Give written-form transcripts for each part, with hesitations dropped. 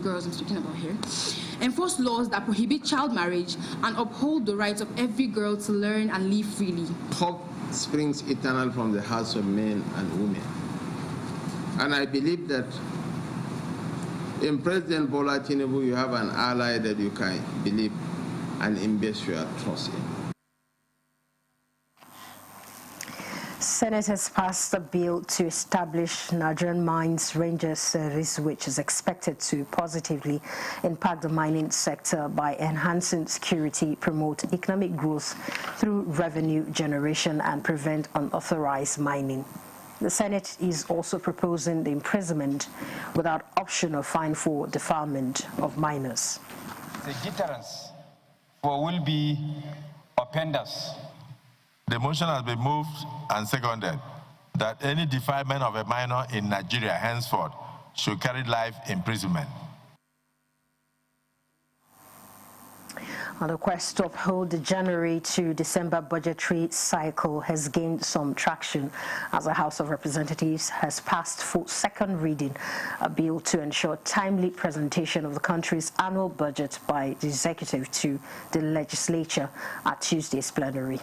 girls I'm speaking about here, enforce laws that prohibit child marriage, and uphold the rights of every girl to learn and live freely. Hope springs eternal from the hearts of men and women. And I believe that in President Bola Tinubu, you have an ally that you can believe and invest your trust in. Senate has passed a bill to establish Nigerian Mines Ranger Service, which is expected to positively impact the mining sector by enhancing security, promote economic growth through revenue generation, and prevent unauthorized mining. The Senate is also proposing the imprisonment without option of fine for defilement of minors. The deterrence for will-be offenders. The motion has been moved and seconded that any defilement of a minor in Nigeria henceforth should carry life imprisonment. The quest to uphold the January to December budgetary cycle has gained some traction as the House of Representatives has passed for second reading a bill to ensure timely presentation of the country's annual budget by the executive to the legislature at Tuesday's plenary.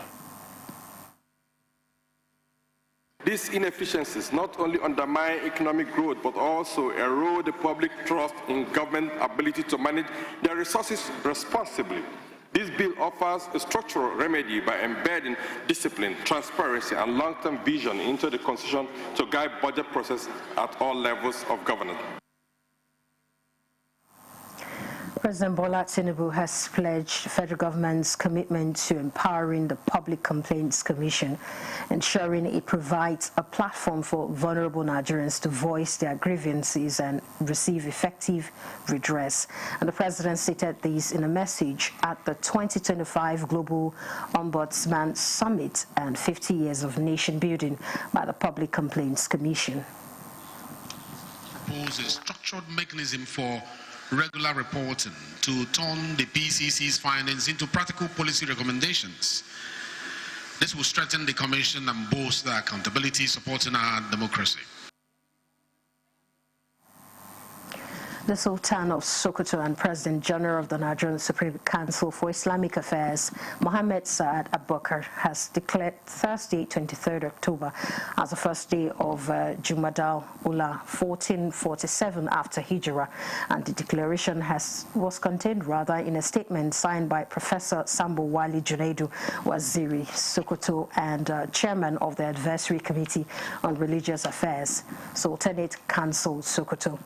These inefficiencies not only undermine economic growth but also erode the public trust in government ability to manage their resources responsibly. This bill offers a structural remedy by embedding discipline, transparency, and long-term vision into the Constitution to guide budget process at all levels of governance. President Bola Tinubu has pledged the federal government's commitment to empowering the Public Complaints Commission, ensuring it provides a platform for vulnerable Nigerians to voice their grievances and receive effective redress. And the president stated this in a message at the 2025 Global Ombudsman Summit and 50 years of nation building by the Public Complaints Commission. Propose a structured mechanism for regular reporting to turn the PCC's findings into practical policy recommendations. This will strengthen the Commission and boost the accountability, supporting our democracy. The Sultan of Sokoto and President General of the Nigerian Supreme Council for Islamic Affairs, Mohammed Saad Abubakar, has declared Thursday, 23rd October, as the first day of Jumadal Ula 1447 after Hijrah, and the declaration was contained in a statement signed by Professor Sambo Wali Junaidu Waziri Sokoto and Chairman of the Advisory Committee on Religious Affairs, Sultanate Council Sokoto.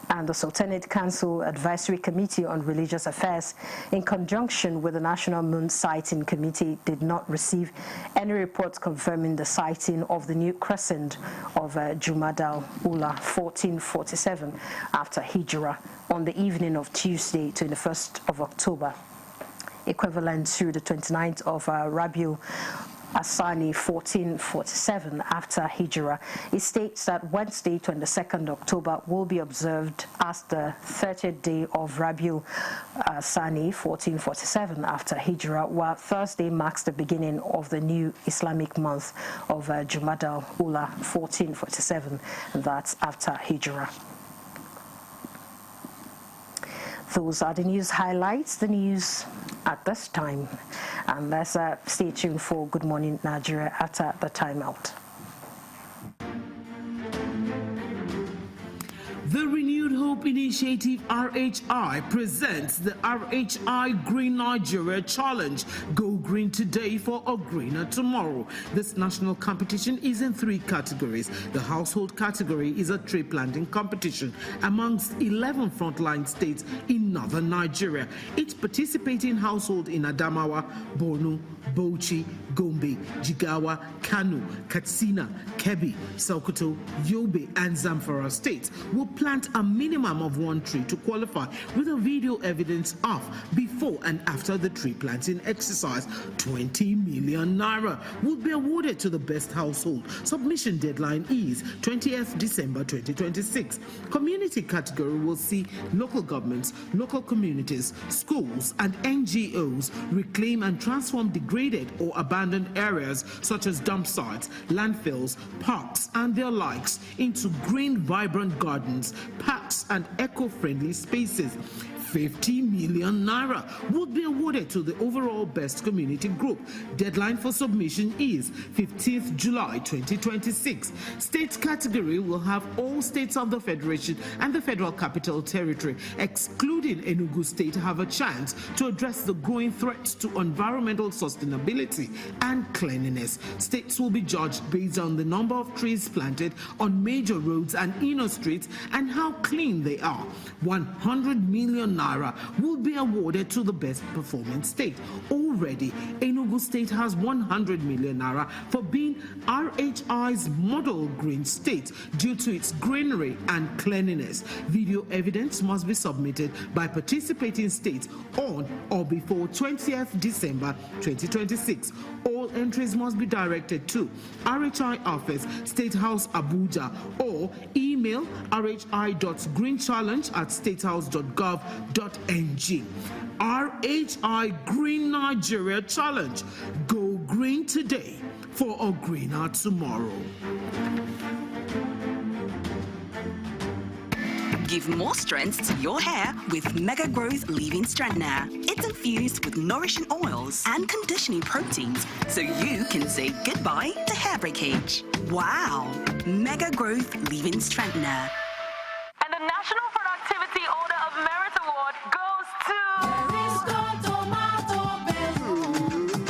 And the Sultanate Council Advisory Committee on Religious Affairs, in conjunction with the National Moon Sighting Committee, did not receive any reports confirming the sighting of the new crescent of Jumadal Ula 1447 after Hijrah on the evening of Tuesday, 21st of October, equivalent to the 29th of Rabiul Asani 1447 after Hijrah. It states that Wednesday, 22nd October, will be observed as the 30th day of Rabiul Asani 1447 after Hijrah, while Thursday marks the beginning of the new Islamic month of Jumadal Ula 1447, and that's after Hijrah. Those are the news highlights, the news at this time. And let's stay tuned for Good Morning Nigeria after the timeout. The Renewed Hope Initiative RHI presents the RHI Green Nigeria Challenge. Go green today for a greener tomorrow. This national competition is in 3 categories. The household category is a tree planting competition amongst 11 frontline states in northern Nigeria. Each participating household in Adamawa, Borno, Bauchi, Gombe, Jigawa, Kano, Katsina, Kebbi, Sokoto, Yobe, and Zamfara states will plant a minimum of 1 tree to qualify, with a video evidence of before and after the tree planting exercise. 20 million naira will be awarded to the best household. Submission deadline is 20th December 2026. Community category will see local governments, local communities, schools, and NGOs reclaim and transform degraded or abandoned abandoned areas such as dump sites, landfills, parks, and their likes into green, vibrant gardens, parks, and eco-friendly spaces. 50 million naira would be awarded to the overall best community group. Deadline for submission is 15th July 2026. State category will have all states of the Federation and the Federal Capital Territory, excluding Enugu State, have a chance to address the growing threats to environmental sustainability and cleanliness. States will be judged based on the number of trees planted on major roads and inner streets and how clean they are. 100 million naira will be awarded to the best performing state. Already, Enugu State has 100 million naira for being RHI's model green state due to its greenery and cleanliness. Video evidence must be submitted by participating states on or before 20th December 2026. All entries must be directed to RHI Office, State House, Abuja, or email rhi.greenchallenge@statehouse.gov.ng. RHI Green Nigeria Challenge. Go green today for a greener tomorrow. Give more strength to your hair with Mega Growth Leave-In Strengthener. It's infused with nourishing oils and conditioning proteins so you can say goodbye to hair breakage. Wow! Mega Growth Leave-In Strengthener. And the National Productivity Order of Merit Award goes to...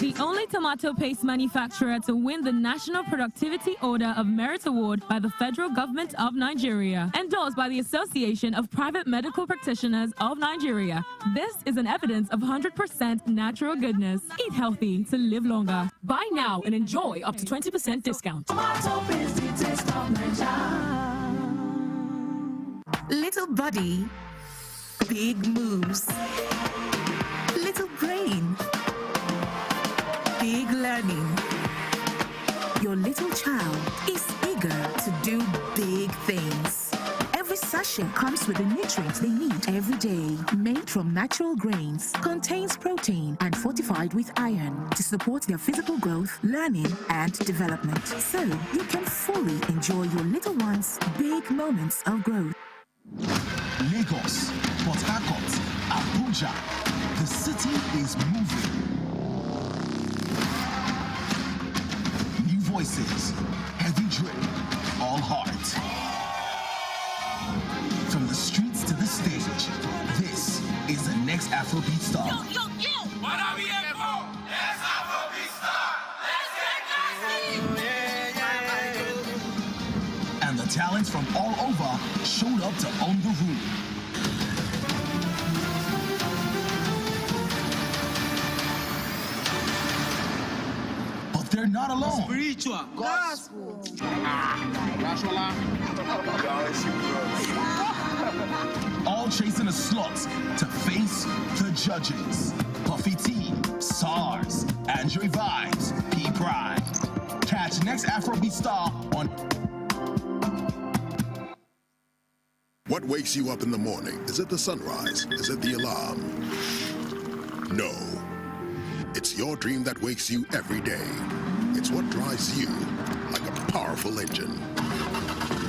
The only tomato paste manufacturer to win the National Productivity Order of Merit Award by the Federal Government of Nigeria, endorsed by the Association of Private Medical Practitioners of Nigeria. This is an evidence of 100% natural goodness. Eat healthy to live longer. Buy now and enjoy up to 20% discount. Little body, big moves. Little brain, big learning. Your little child is eager to do big things. Every sachet comes with the nutrients they need every day. Made from natural grains, contains protein and fortified with iron to support their physical growth, learning, and development. So you can fully enjoy your little one's big moments of growth. Lagos, Port Harcourt, Abuja. The city is moving. New voices, heavy drip, all heart. From the streets to the stage, this is the next Afrobeat star. Yo! What are we here for? Let's Afrobeat star! Let's get nasty! And the talents from all over showed up to own the room. But they're not alone. Spiritual. Gospel. All chasing a slot to face the judges. Puffy T, SARS, Andre Vibes, P Pride. Catch next Afrobeat star on. What wakes you up in the morning? Is it the sunrise? Is it the alarm? No. It's your dream that wakes you every day. It's what drives you like a powerful engine.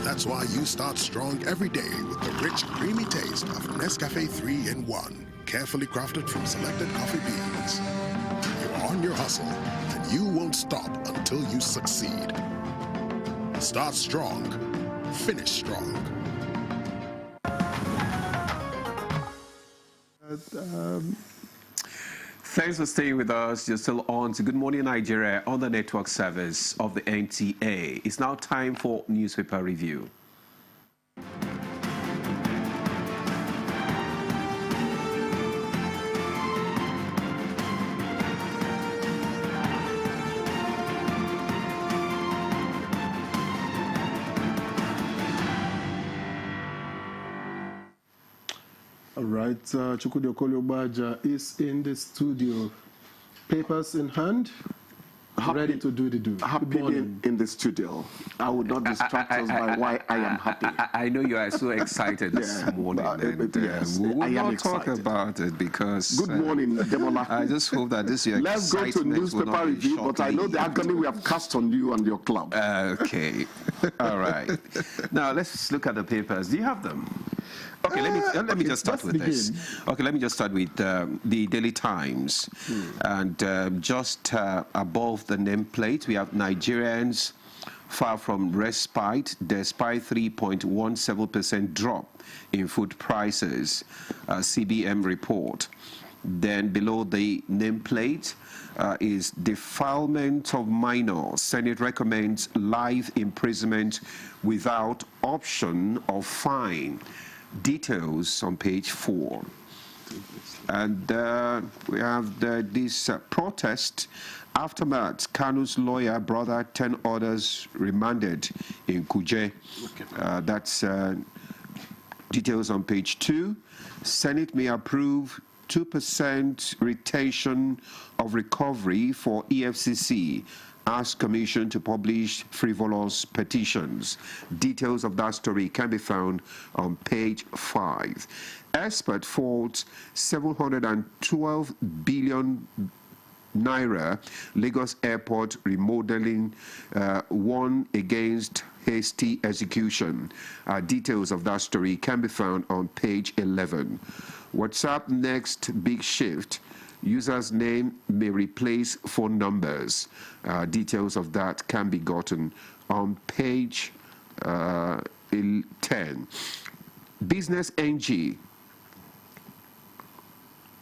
That's why you start strong every day with the rich, creamy taste of Nescafe 3-in-1, carefully crafted from selected coffee beans. You're on your hustle, and you won't stop until you succeed. Start strong. Finish strong. Thanks for staying with us. You're still on to Good Morning Nigeria on the network service of the NTA. It's now time for newspaper review. All right, Chukwudi Okoliobaja is in the studio. Papers in hand. ready to do the do. Happy in the studio. I would not distract us by why I am happy. I know you are so excited this morning. Yes, we will I am not excited. talk about it because... Good morning, Demola. I just hope that this year Let's go to newspaper review, but I know the agony we have cast on you and your club. Okay. All right. Now, let's look at the papers. Do you have them? Okay, let me just start with this. Okay, let me just start with the Daily Times. And just above the nameplate, we have Nigerians far from respite despite 3.17% drop in food prices, CBM report. Then below the nameplate is defilement of minors. Senate recommends life imprisonment without option of fine. Details on page 4. And we have this protest aftermath. Kanu's lawyer brother 10 others remanded in Kuje. That's details on page 2. Senate may approve 2% retention of recovery for EFCC. Ask Commission to publish frivolous petitions. Details of that story can be found on page 5. Expert faults 712 billion naira Lagos Airport remodeling won against hasty execution. Details of that story can be found on page 11. WhatsApp next big shift. User's name may replace phone numbers. Details of that can be gotten on page 10. Business NG.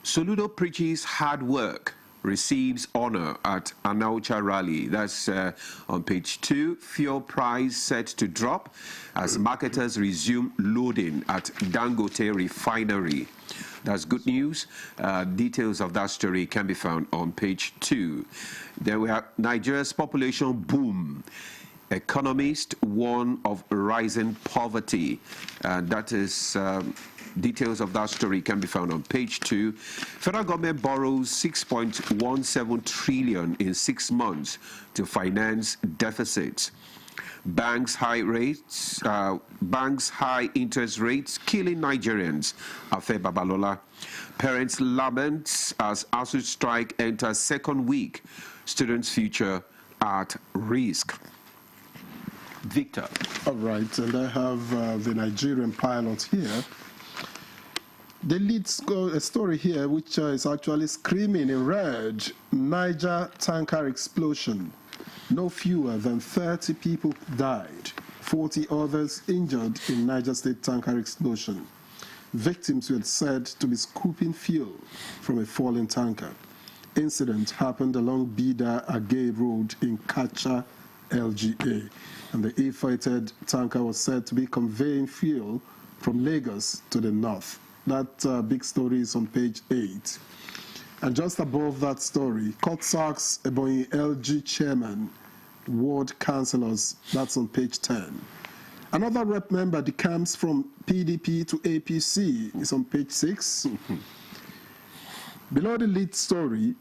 Soludo preaches hard work, receives honor at Anaucha rally. That's on page 2. Fuel price set to drop as marketers resume loading at Dangote refinery. That's good news. Details of that story can be found on page 2. Then we have Nigeria's population boom. Economist warn of rising poverty. That is details of that story can be found on page 2. Federal government borrows 6.17 trillion in 6 months to finance deficits. Banks' high interest rates killing Nigerians. Afe Babalola. Parents lament as ASU strike enters second week. Students' future at risk. Victor. All right, and I have the Nigerian pilot here. The lead story here, which is actually screaming in red, Niger tanker explosion. No fewer than 30 people died, 40 others injured in Niger State tanker explosion. Victims were said to be scooping fuel from a fallen tanker. Incident happened along Bida Agay Road in Kacha, LGA, and the ill-fated tanker was said to be conveying fuel from Lagos to the north. That big story is on page 8. And just above that story, court sacks Ebonyi LG chairman, ward councillors. That's on page 10. Another rep member decamped from PDP to APC is on page 6. Below the lead story,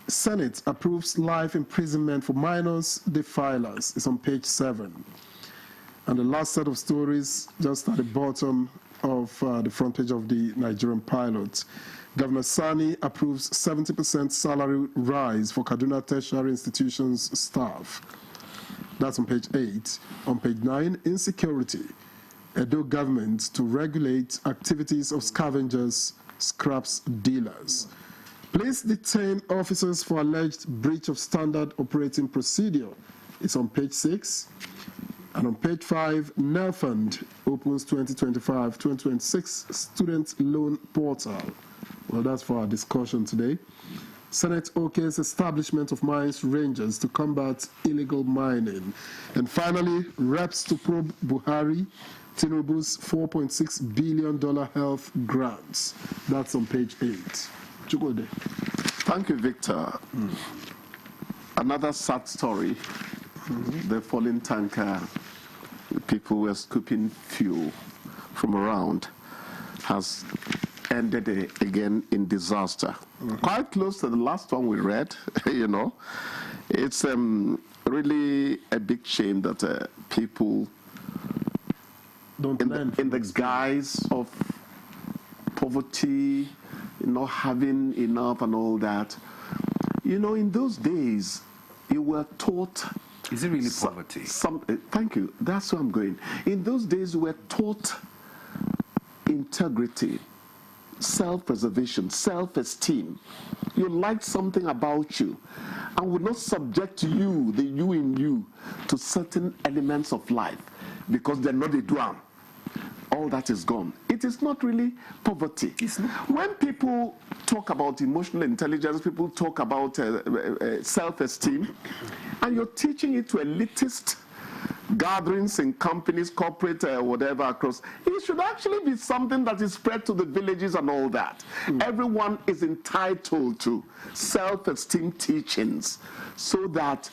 Senate approves life imprisonment for minors defilers is on page 7. And the last set of stories, just at the bottom of the front page of the Nigerian pilot. Governor Sani approves 70% salary rise for Kaduna Tertiary Institutions staff. That's on page 8. On page 9, insecurity. Edo government to regulate activities of scavengers, scraps dealers. Police detain officers for alleged breach of standard operating procedure. It's on page 6. And on page 5, NELFund opens 2025-2026 student loan portal. Well, that's for our discussion today. Senate OK's establishment of mines rangers to combat illegal mining. And finally, reps to probe Buhari, Tinubu's $4.6 billion health grants. That's on page 8. Chukode. Thank you, Victor. Another sad story. The fallen tanker, people were scooping fuel from around, has ended again in disaster. Quite close to the last one we read, you know. It's really a big shame that people, in the guise of poverty, not having enough and all that, you know, in those days, you were taught. Is it really poverty? Thank you. That's where I'm going. In those days, we were taught integrity, self-preservation, self-esteem. You liked something about you and would not subject you, the you in you, to certain elements of life because they're not a drum. All that is gone. It is not really poverty. When people talk about emotional intelligence, people talk about self-esteem, and you're teaching it to elitist gatherings in companies, corporate, whatever across, it should actually be something that is spread to the villages and all that. Everyone is entitled to self-esteem teachings so that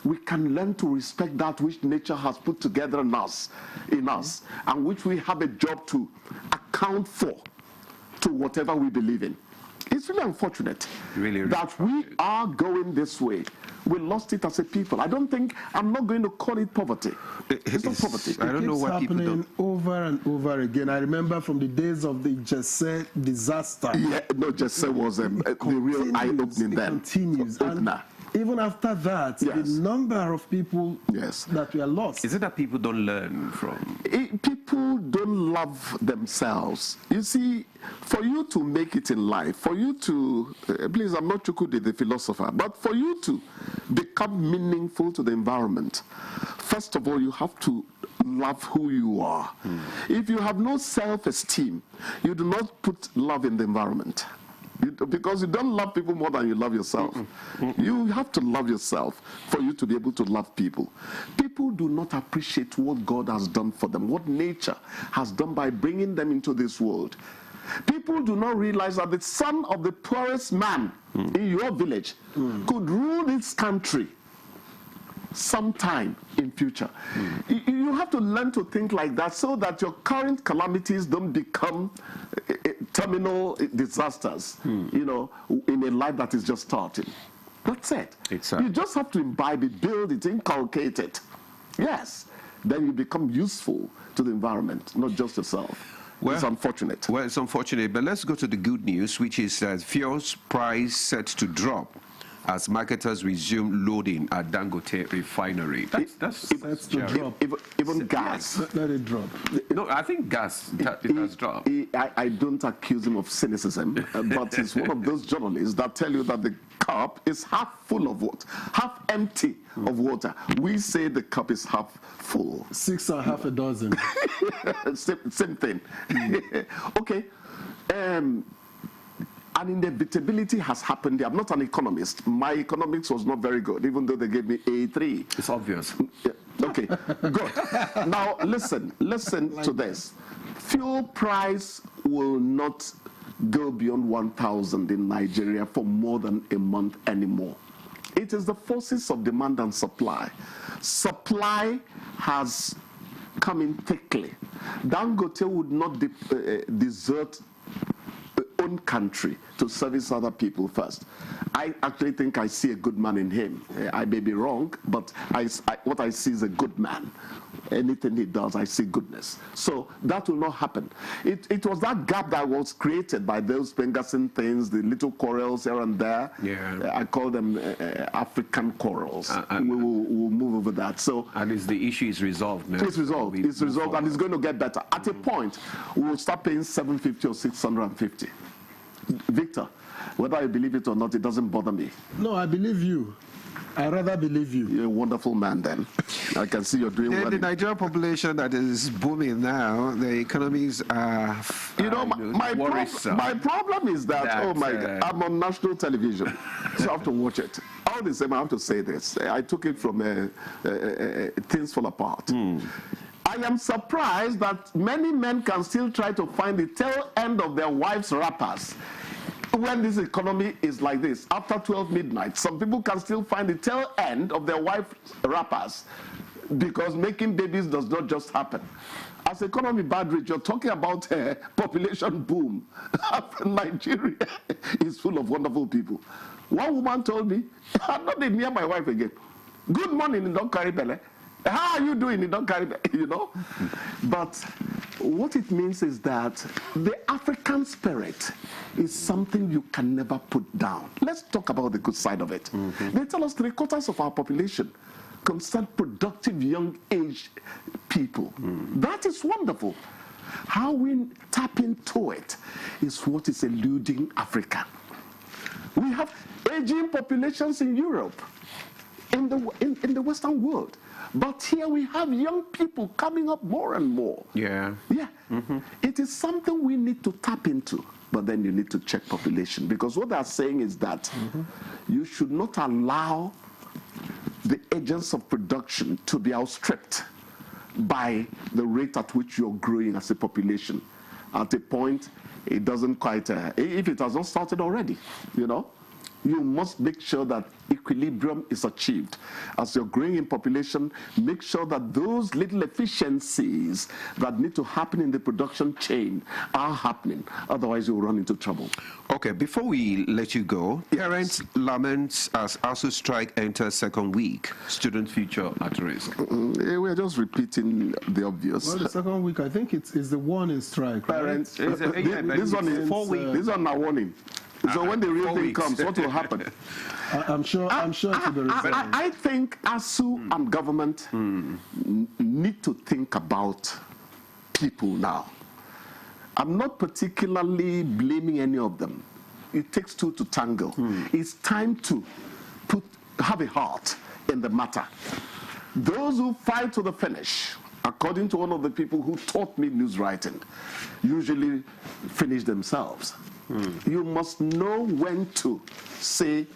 we can learn to respect that which nature has put together in us, and which we have a job to account for to whatever we believe in. It's really unfortunate that we are going this way. We lost it as a people. I'm not going to call it poverty. It's not poverty. I don't know what people do. It's happening over and over again. I remember from the days of the Jesse disaster. Yeah, no, Jesse was the real eye-opening then. It continues. Even after that, the number of people that were lost. Is it that people don't learn from? People don't love themselves. You see, for you to make it in life, for you to, please, I'm not Chukwudi, the philosopher, but for you to become meaningful to the environment, first of all, you have to love who you are. If you have no self-esteem, you do not put love in the environment. Because you don't love people more than you love yourself. You have to love yourself for you to be able to love people. People do not appreciate what God has done for them, what nature has done by bringing them into this world. People do not realize that the son of the poorest man in your village could rule this country sometime in future. You have to learn to think like that so that your current calamities don't become terminal disasters, you know, in a life that is just starting. That's it. You just have to imbibe it, build it, inculcate it. Yes. Then you become useful to the environment, not just yourself. Well, it's unfortunate. Well, it's unfortunate, but let's go to the good news, which is fuel's price set to drop as marketers resume loading at Dangote refinery. That's to drop. Even gas. Let it drop. No, I think gas it has dropped. I don't accuse him of cynicism, but he's one of those journalists that tell you that the cup is half full of water, half empty of water. We say the cup is half full. 6 or half a dozen. Same thing. Okay. An inevitability has happened there. I'm not an economist. My economics was not very good, even though they gave me A3. It's obvious. Okay, good. Now, listen to this. Fuel price will not go beyond 1,000 in Nigeria for more than a month anymore. It is the forces of demand and supply. Supply has come in thickly. Dangote would not desert own country to service other people first. I actually think I see a good man in him. I may be wrong, but what I see is a good man. Anything he does, I see goodness. So that will not happen. It was that gap that was created by those Pengassin things, the little quarrels here and there. Yeah. I call them African quarrels. We'll move over that. So and the issue is resolved now. It's resolved. It's resolved, and it's going to get better. At a point, we will start paying 750 or 650. Victor, whether I believe it or not, it doesn't bother me. No, I believe you. I rather believe you. You're a wonderful man then. I can see you're doing well. The Nigerian population that is booming now, the economies are my problem is that oh my God, I'm on national television, so I have to watch it. All the same, I have to say this. I took it from Things Fall Apart. I am surprised that many men can still try to find the tail end of their wives' wrappers. When this economy is like this, after 12 midnight, some people can still find the tail end of their wife's wrappers because making babies does not just happen. as economy bad rate, you're talking about a population boom. Nigeria is full of wonderful people. One woman told me, I'm not near my wife again. Good morning, in Don Caribele. How are you doing in Don Caribele? You know? But what it means is that the African spirit is something you can never put down. Let's talk about the good side of it. They tell us 3/4 of our population concern productive young age people. That is wonderful. How we tap into it is what is eluding Africa. We have aging populations in Europe, in the Western world. But here we have young people coming up more and more. Yeah. Yeah. It is something we need to tap into. But then you need to check population. Because what they're saying is that you should not allow the agents of production to be outstripped by the rate at which you're growing as a population. At a point, it doesn't quite, if it has not started already, you know, you must make sure that equilibrium is achieved. As you're growing in population, make sure that those little efficiencies that need to happen in the production chain are happening. Otherwise, you'll run into trouble. Okay, before we let you go, parents laments as ASU strike enters second week. Student future at risk. We're just repeating the obvious. Well, the second week, I think it's the warning strike. Parents, right? this one is 4 weeks. This one is warning. So when the real thing comes, what will happen? I'm sure it will be resolved. I think ASU and government need to think about people now. I'm not particularly blaming any of them. It takes two to tango. It's time to have a heart in the matter. Those who fight to the finish, according to one of the people who taught me news writing, usually finish themselves. You must know when to say,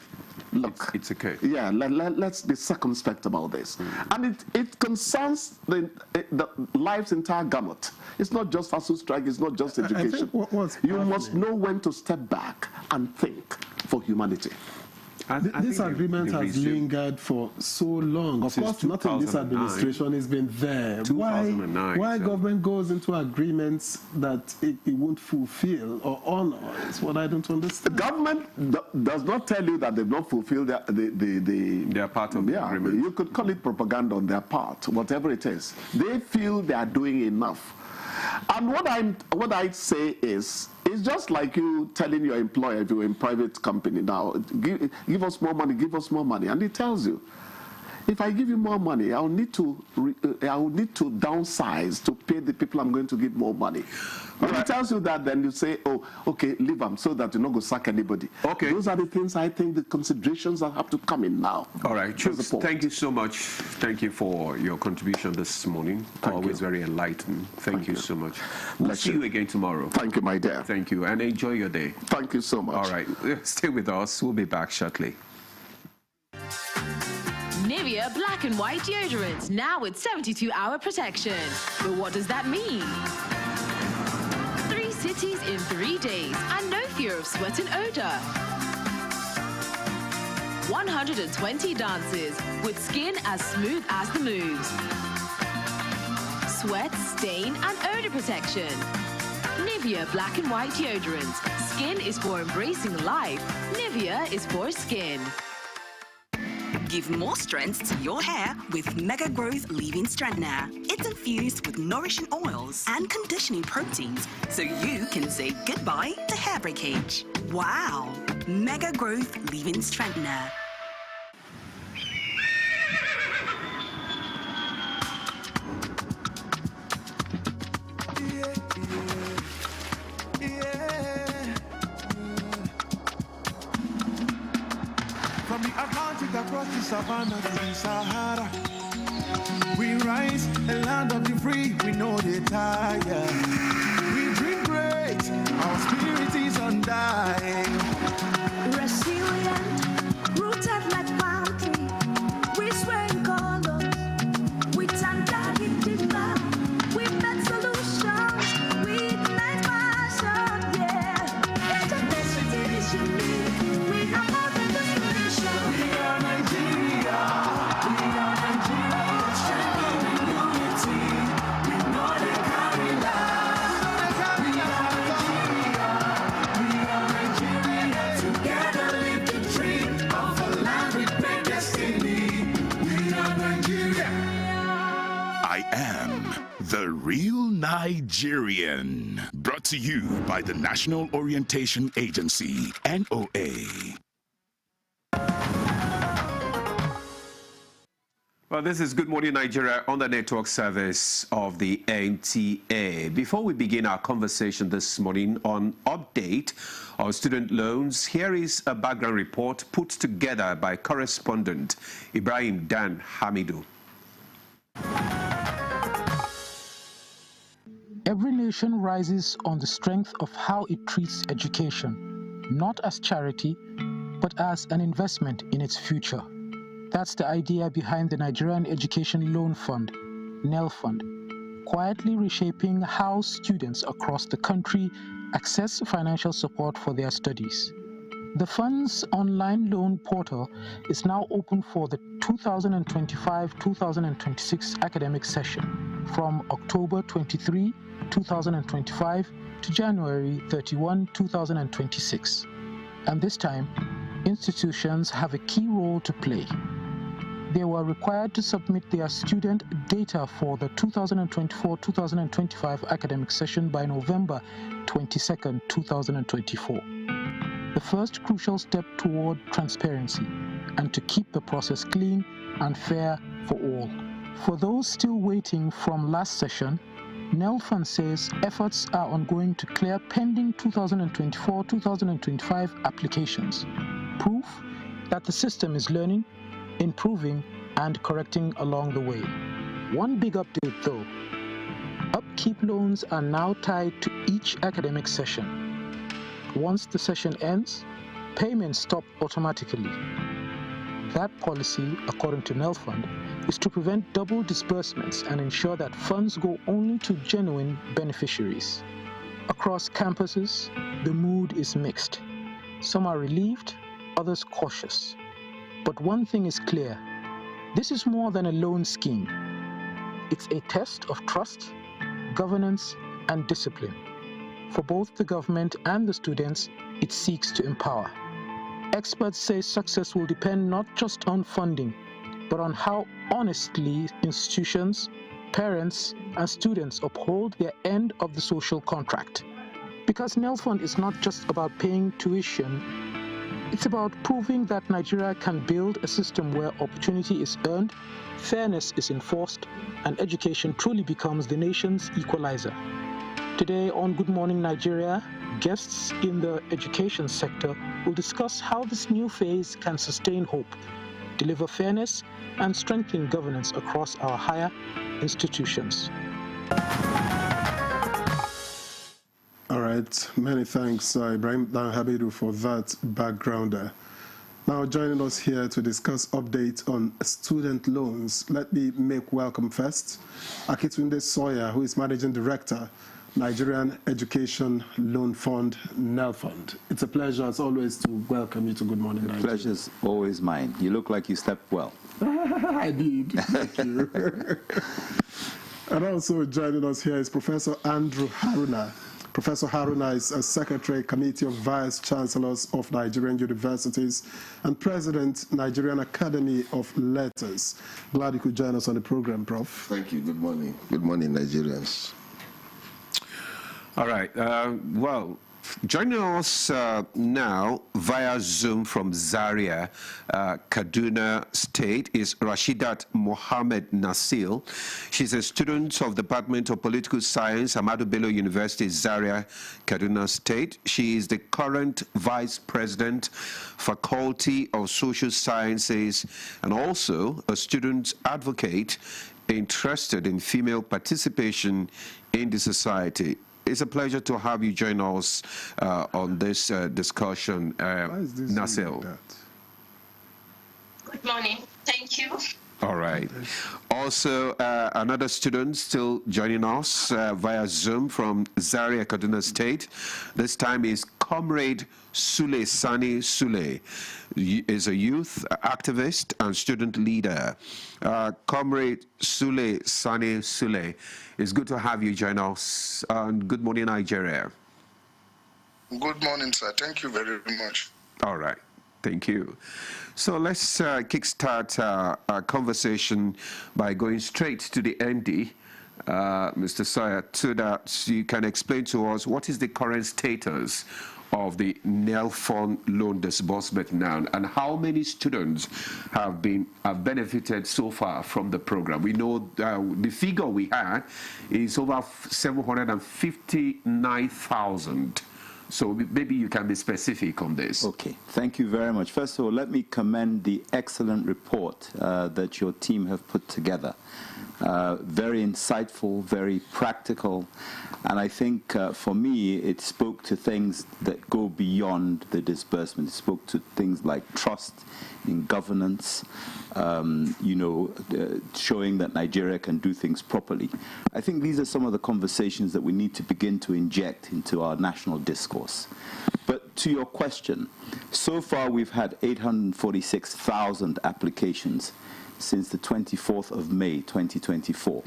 look, it's okay. Yeah, let's be circumspect about this. And it concerns the life's entire gamut. It's not just ASU strike, it's not just education. You must know when to step back and think for humanity. This agreement has lingered for so long. Of course, not in this administration. It's been there. Why government goes into agreements that it won't fulfill or honor is what I don't understand. The government does not tell you that they've not fulfilled their part of the agreement. You could call it propaganda on their part, whatever it is. They feel they are doing enough. And what I say is, it's just like you telling your employer, if you're in a private company now, give us more money, give us more money. And he tells you, if I give you more money, I will need to downsize to pay the people I'm going to give more money. When he tells you that, then you say, oh, okay, leave them so that you're not going to sack anybody. Okay. Those are the things I think, the considerations that have to come in now. All right, Chooks, thank you so much. Thank you for your contribution this morning. Always very enlightening. Thank you so much. We'll see you again tomorrow. Thank you, my dear. Thank you, and enjoy your day. Thank you so much. All right, stay with us. We'll be back shortly. Nivea Black and White Deodorant, now with 72-hour protection. But what does that mean? 3 cities in 3 days and no fear of sweat and odor. 120 dances with skin as smooth as the moves. Sweat, stain and odor protection. Nivea Black and White Deodorant. Skin is for embracing life. Nivea is for skin. Give more strength to your hair with Mega Growth Leave-In Strengthener. It's infused with nourishing oils and conditioning proteins so you can say goodbye to hair breakage. Wow! Mega Growth Leave-In Strengthener. From the Atlantic across the savannah to the Sahara, we rise, a land of the free, we know they tire. We dream great, our spirit is undying. Resilient, rooted like palm tree, we sway in color, we stand out in deeper, we make solutions, we ignite passion, yeah. Diversity is unique, we have more than the solution. We are Nigeria, strength in unity, we know they can. Nigerian. Brought to you by the National Orientation Agency, NOA. Well, this is Good Morning Nigeria on the network service of the NTA. Before we begin our conversation this morning on update on student loans, here is a background report put together by correspondent Ibrahim Dan Hamidu. Every nation rises on the strength of how it treats education, not as charity, but as an investment in its future. That's the idea behind the Nigerian Education Loan Fund, NEL Fund, quietly reshaping how students across the country access financial support for their studies. The fund's online loan portal is now open for the 2025-2026 academic session from October 23, 2025 to January 31, 2026. And this time, institutions have a key role to play. They were required to submit their student data for the 2024-2025 academic session by November 22, 2024. The first crucial step toward transparency and to keep the process clean and fair for all. For those still waiting from last session, NEL Fund says efforts are ongoing to clear pending 2024-2025 applications. Proof that the system is learning, improving, and correcting along the way. One big update though, upkeep loans are now tied to each academic session. Once the session ends, payments stop automatically. That policy, according to NEL Fund, is to prevent double disbursements and ensure that funds go only to genuine beneficiaries. Across campuses, the mood is mixed. Some are relieved, others cautious. But one thing is clear, this is more than a loan scheme. It's a test of trust, governance, and discipline. For both the government and the students, it seeks to empower. Experts say success will depend not just on funding, but on how honestly institutions, parents, and students uphold their end of the social contract. Because NEL Fund is not just about paying tuition, it's about proving that Nigeria can build a system where opportunity is earned, fairness is enforced, and education truly becomes the nation's equalizer. Today on Good Morning Nigeria, guests in the education sector will discuss how this new phase can sustain hope, deliver fairness, and strengthen governance across our higher institutions. All right, many thanks, Ibrahim Dan Hamidu, for that backgrounder. Now joining us here to discuss updates on student loans, let me make welcome first Akitunde Sawyer, who is Managing Director, Nigerian Education Loan Fund, NEL Fund. It's a pleasure, as always, to welcome you to Good Morning Nigeria. The pleasure's always mine. You look like you slept well. I did. Thank you. And also joining us here is Professor Andrew Haruna. Professor Haruna is a Secretary, Committee of Vice Chancellors of Nigerian Universities and President, Nigerian Academy of Letters. Glad you could join us on the program, Prof. Thank you. Good morning. Good morning, Nigerians. All right. Well, joining us now via Zoom from Zaria, Kaduna State, is Rashidat Mohammed Nasil. She's a student of the Department of Political Science, Ahmadu Bello University, Zaria, Kaduna State. She is the current Vice President, Faculty of Social Sciences, and also a student advocate interested in female participation in the society. It's a pleasure to have you join us on this discussion, Nasil. Good morning. Thank you. All right. Also, another student still joining us via Zoom from Zaria, Kaduna State. This time is Comrade Sule Sani Sule. Is a youth activist and student leader. Comrade Sule Sani Sule, it's good to have you join us on Good Morning Nigeria. Good morning, sir. Thank you very much. All right. Thank you. So let's kickstart our conversation by going straight to the ND Mr. Sawyer, so that you can explain to us what is the current status of the NEL Fund loan disbursement now, and how many students have benefited so far from the program. We know the figure we had is over 759,000. So maybe you can be specific on this. Okay, thank you very much. First of all, let me commend the excellent report that your team have put together. Very insightful, very practical, and I think for me it spoke to things that go beyond the disbursement. It spoke to things like trust in governance, showing that Nigeria can do things properly. I think these are some of the conversations that we need to begin to inject into our national discourse. But to your question, so far we've had 846,000 applications since the 24th of May 2024,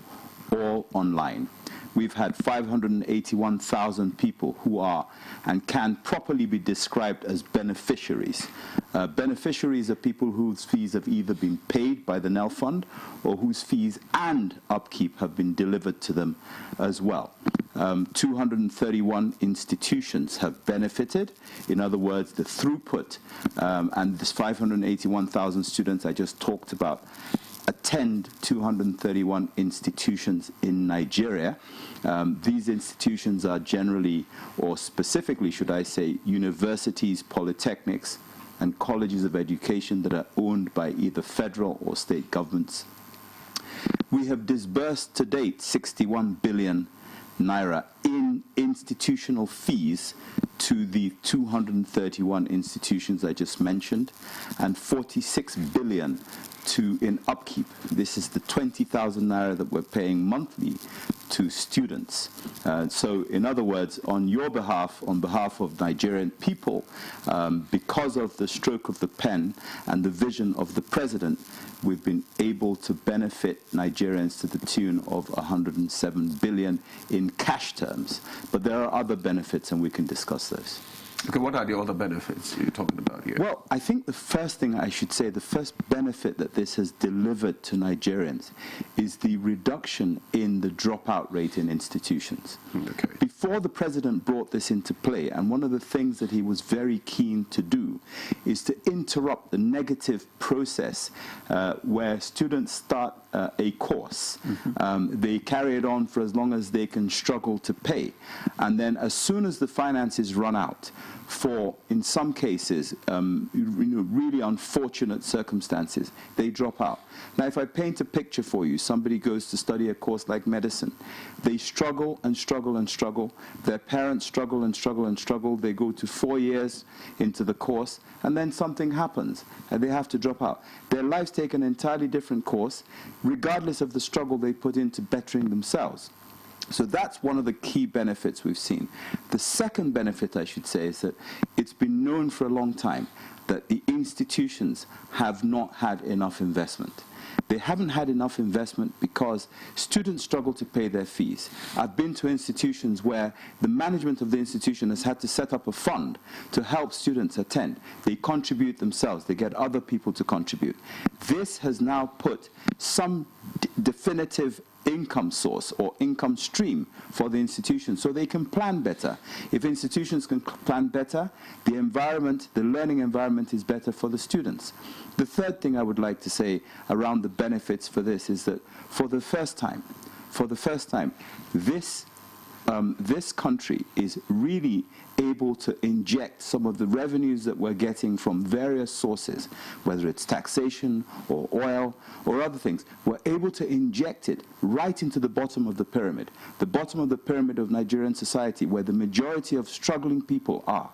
all online. We've had 581,000 people who are and can properly be described as beneficiaries. Beneficiaries are people whose fees have either been paid by the NEL Fund or whose fees and upkeep have been delivered to them as well. 231 institutions have benefited. In other words, the throughput and this 581,000 students I just talked about attend 231 institutions in Nigeria. These institutions are generally, or specifically should I say, universities, polytechnics, and colleges of education that are owned by either federal or state governments. We have disbursed to date 61 billion naira in institutional fees to the 231 institutions I just mentioned, and 46 billion in upkeep. This is the 20,000 naira that we're paying monthly to students. So in other words, on your behalf, on behalf of Nigerian people, because of the stroke of the pen and the vision of the president, we've been able to benefit Nigerians to the tune of 107 billion in cash terms. But there are other benefits, and we can discuss those. Okay, what are the other benefits you're talking about here? Well, I think the first thing I should say, the first benefit that this has delivered to Nigerians is the reduction in the dropout rate in institutions. Okay. Before the president brought this into play, and one of the things that he was very keen to do is to interrupt the negative process where students start a course. They carry it on for as long as they can struggle to pay. And then as soon as the finances run out, for, in some cases, really unfortunate circumstances, they drop out. Now, if I paint a picture for you, somebody goes to study a course like medicine. They struggle and struggle and struggle. Their parents struggle and struggle and struggle. They go to 4 years into the course, and then something happens, and they have to drop out. Their lives take an entirely different course, regardless of the struggle they put into bettering themselves. So that's one of the key benefits we've seen. The second benefit, I should say, is that it's been known for a long time that the institutions have not had enough investment. They haven't had enough investment because students struggle to pay their fees. I've been to institutions where the management of the institution has had to set up a fund to help students attend. They contribute themselves. They get other people to contribute. This has now put some definitive income source or income stream for the institution so they can plan better. If institutions can plan better, the environment, the learning environment is better for the students. The third thing I would like to say around the benefits for this is that for the first time, this country is really able to inject some of the revenues that we're getting from various sources, whether it's taxation or oil or other things. We're able to inject it right into the bottom of the pyramid of Nigerian society, where the majority of struggling people are.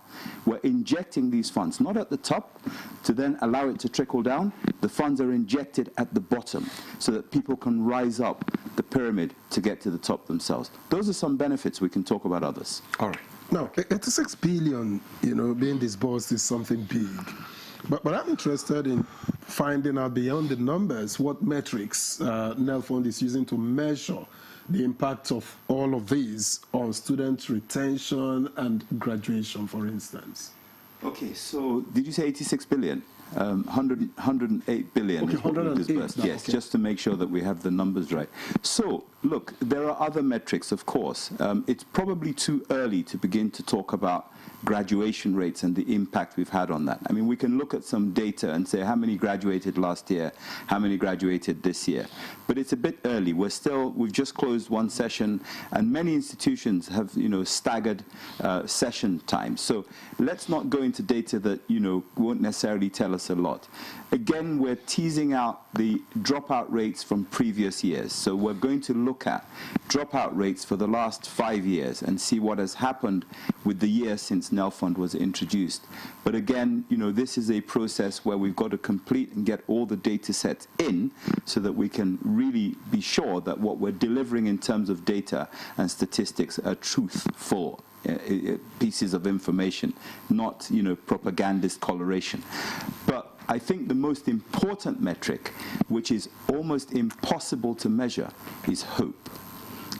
We're injecting these funds, not at the top, to then allow it to trickle down. The funds are injected at the bottom so that people can rise up the pyramid to get to the top themselves. Those are some benefits. We can talk about others. All right. Now, 86 billion, being disbursed is something big. But I'm interested in finding out beyond the numbers what metrics NEL Fund is using to measure the impact of all of these on student retention and graduation, for instance. Okay, so did you say 86 billion? 108 billion is what we disbursed. Yes, okay. Just to make sure that we have the numbers right. So look, there are other metrics, of course. It's probably too early to begin to talk about graduation rates and the impact we've had on that. I mean, we can look at some data and say how many graduated last year, how many graduated this year. But it's a bit early. We've just closed one session, and many institutions have, staggered session times. So let's not go into data that, won't necessarily tell us a lot. Again, we're teasing out the dropout rates from previous years. So we're going to look at dropout rates for the last 5 years and see what has happened with the year since NELFund was introduced. But again, this is a process where we've got to complete and get all the data sets in so that we can really be sure that what we're delivering in terms of data and statistics are truthful pieces of information, not, propagandist coloration. But I think the most important metric, which is almost impossible to measure, is hope.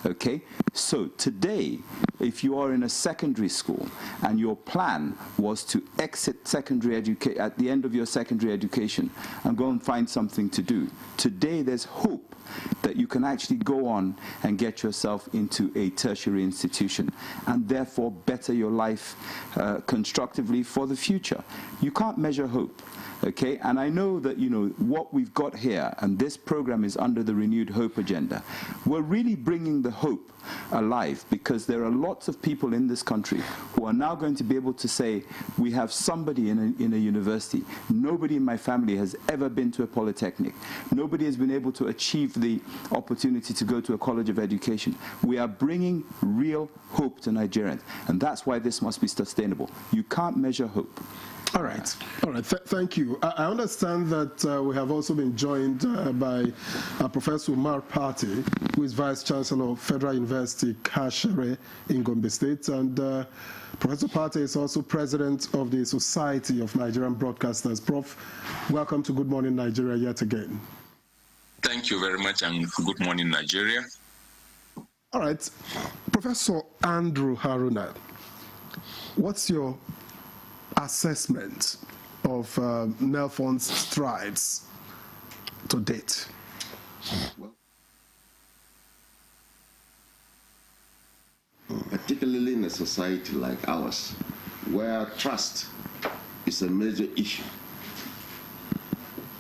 Okay? So today, if you are in a secondary school and your plan was to exit secondary education at the end of your secondary education and go and find something to do, today there's hope that you can actually go on and get yourself into a tertiary institution and therefore better your life constructively for the future. You can't measure hope. Okay, and I know that, what we've got here, and this program is under the Renewed Hope agenda, we're really bringing the hope alive, because there are lots of people in this country who are now going to be able to say, we have somebody in a university. Nobody in my family has ever been to a polytechnic. Nobody has been able to achieve the opportunity to go to a college of education. We are bringing real hope to Nigerians, and that's why this must be sustainable. You can't measure hope. All right. Thank you. I understand that we have also been joined by Professor Umar Pate, who is Vice Chancellor of Federal University, Kashere in Gombe State, and Professor Pate is also President of the Society of Nigerian Broadcasters. Prof, welcome to Good Morning Nigeria yet again. Thank you very much, and good morning, Nigeria. All right. Professor Andrew Haruna, what's your assessment of NELFund's strides to date? Particularly in a society like ours, where trust is a major issue.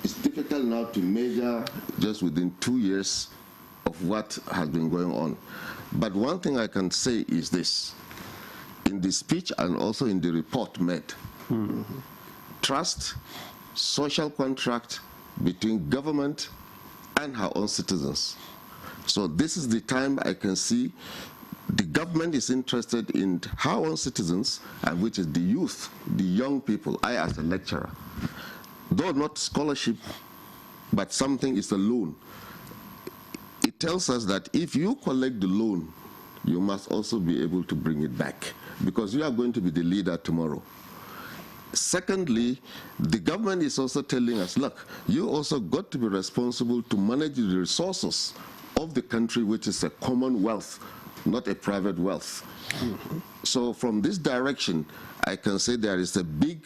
It's difficult now to measure just within 2 years of what has been going on. But one thing I can say is this. In the speech and also in the report made, trust, social contract between government and her own citizens. So this is the time I can see the government is interested in her own citizens, and which is the youth, the young people. I as a lecturer, though not scholarship, but something is a loan. It tells us that if you collect the loan, you must also be able to bring it back, because you are going to be the leader tomorrow. Secondly, the government is also telling us, look, you also got to be responsible to manage the resources of the country, which is a common wealth, not a private wealth. So from this direction, I can say there is a big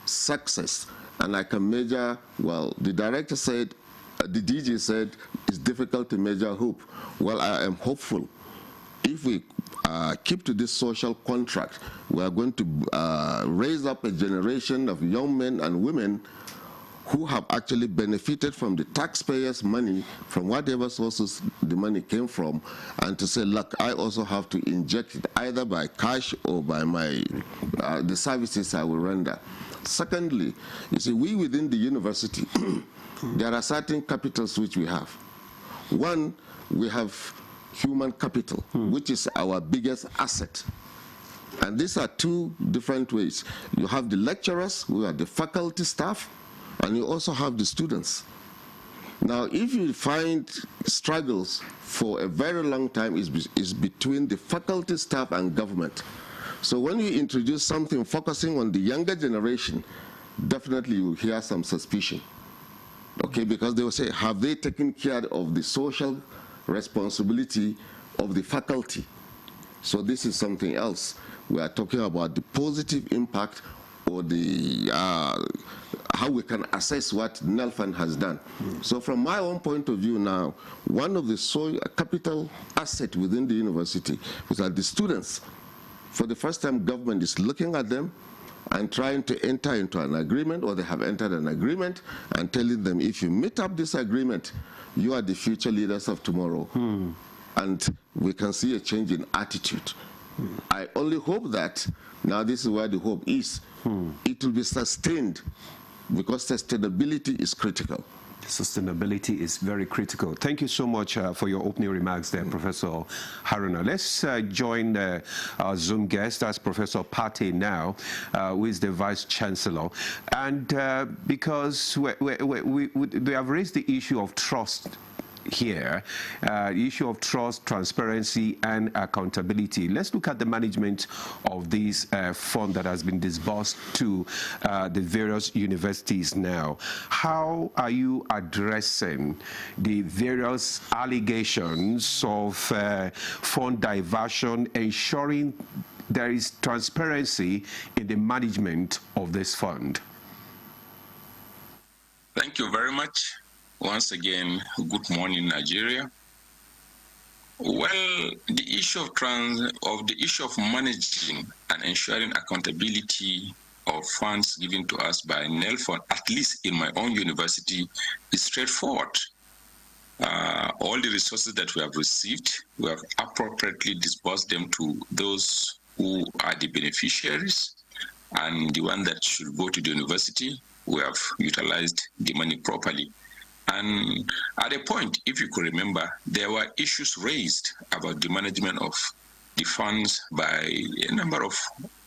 success, and I can measure, well, the director said, the DG said, it's difficult to measure hope. Well, I am hopeful. If we keep to this social contract, we are going to raise up a generation of young men and women who have actually benefited from the taxpayers' money, from whatever sources the money came from, and to say, look, I also have to inject it either by cash or by my the services I will render. Secondly, you see, we within the university, there are certain capitals which we have. One, we have human capital, which is our biggest asset. And these are two different ways. You have the lecturers, who are the faculty staff, and you also have the students. Now, if you find struggles for a very long time is between the faculty staff and government. So when you introduce something focusing on the younger generation, definitely you will hear some suspicion. Okay, because they will say, have they taken care of the social responsibility of the faculty? So this is something else. We are talking about the positive impact or the how we can assess what NELFAN has done. So from my own point of view now, one of the capital asset within the university is that the students, for the first time, government is looking at them and trying to enter into an agreement, or they have entered an agreement, and telling them, if you meet up this agreement, you are the future leaders of tomorrow. And we can see a change in attitude. I only hope that, now this is where the hope is, it will be sustained, because sustainability is critical. Sustainability is very critical. Thank you so much for your opening remarks there, Professor Haruna. Let's join our Zoom guest, that's Professor Pate now, who is the Vice Chancellor. And because we have raised the issue of trust here, the issue of trust, transparency, and accountability. Let's look at the management of this fund that has been disbursed to the various universities now. How are you addressing the various allegations of fund diversion, ensuring there is transparency in the management of this fund? Thank you very much. Once again, good morning, Nigeria. Well, the issue of managing and ensuring accountability of funds given to us by NELFON, at least in my own university, is straightforward. All the resources that we have received, we have appropriately disbursed them to those who are the beneficiaries, and the one that should go to the university, we have utilized the money properly. And at a point, if you could remember, there were issues raised about the management of the funds by a number of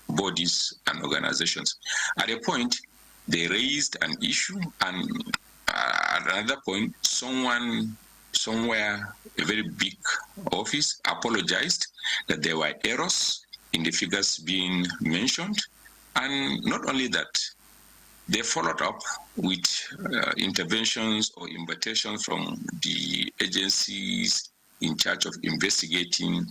bodies and organizations. At a point, they raised an issue, and at another point, someone somewhere, a very big office, apologized that there were errors in the figures being mentioned. And not only that, they followed up with interventions or invitations from the agencies in charge of investigating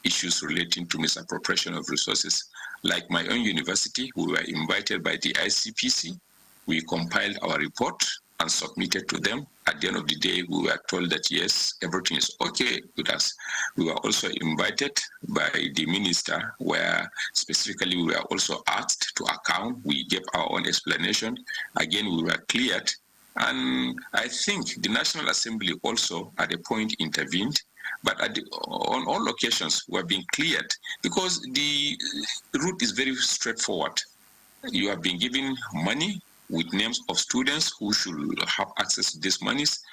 issues relating to misappropriation of resources. Like my own university, we were invited by the ICPC. We compiled our report and submitted to them. At the end of the day, we were told that yes, everything is okay with us. We were also invited by the minister, where specifically we were also asked to account. We gave our own explanation. Again, we were cleared. And I think the National Assembly also at a point intervened, but on all occasions we are being cleared, because the route is very straightforward. You have been given money with names of students who should have access to these monies.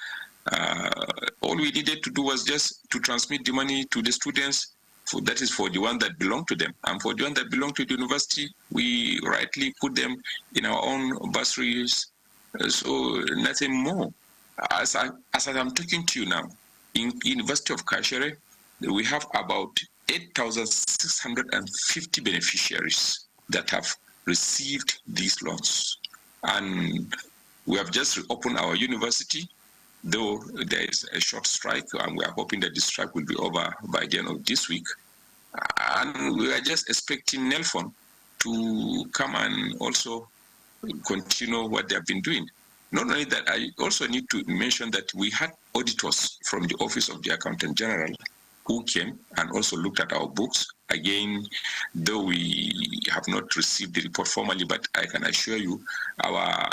All we needed to do was just to transmit the money to the students. That is for the one that belong to them. And for the one that belong to the university, we rightly put them in our own bursaries. So nothing more. As I'm talking to you now, in University of Kashere, we have about 8,650 beneficiaries that have received these loans. And we have just reopened our university, though there is a short strike, and we are hoping that the strike will be over by the end of this week. And we are just expecting NELFON to come and also continue what they have been doing. Not only that, I also need to mention that we had auditors from the Office of the Accountant General who came and also looked at our books. Again, though we have not received the report formally, but I can assure you our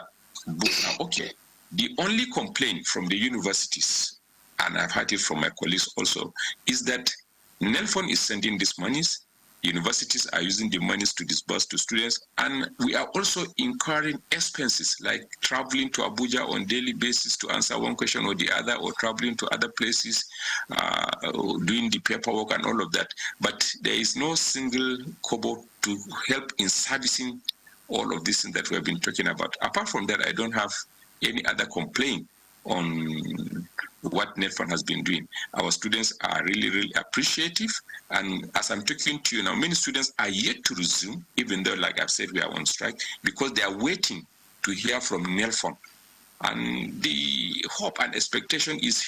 books are okay. The only complaint from the universities, and I've heard it from my colleagues also, is that NELFON is sending these monies, universities are using the monies to disburse to students, and we are also incurring expenses like traveling to Abuja on a daily basis to answer one question or the other, or traveling to other places, doing the paperwork and all of that. But there is no single kobo to help in servicing all of this that we have been talking about. Apart from that, I don't have any other complaint on what NELFON has been doing. Our students are really, really appreciative. And as I'm talking to you now, many students are yet to resume, even though, like I've said, we are on strike, because they are waiting to hear from NELFON. And the hope and expectation is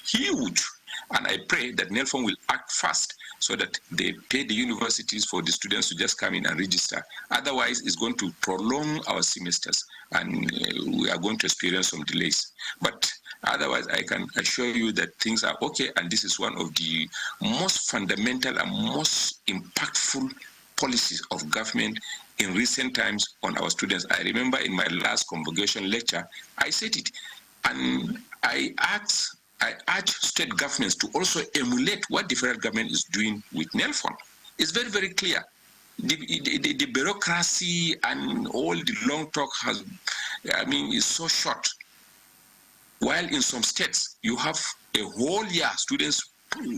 huge. And I pray that NELFON will act fast so that they pay the universities for the students to just come in and register. Otherwise, it's going to prolong our semesters, and we are going to experience some delays. But otherwise, I can assure you that things are okay, and this is one of the most fundamental and most impactful policies of government in recent times on our students. I remember in my last convocation lecture, I said it, and I urge state governments to also emulate what the federal government is doing with NELFON. It's very, very clear. The bureaucracy and all the long talk is so short. While in some states, you have a whole year students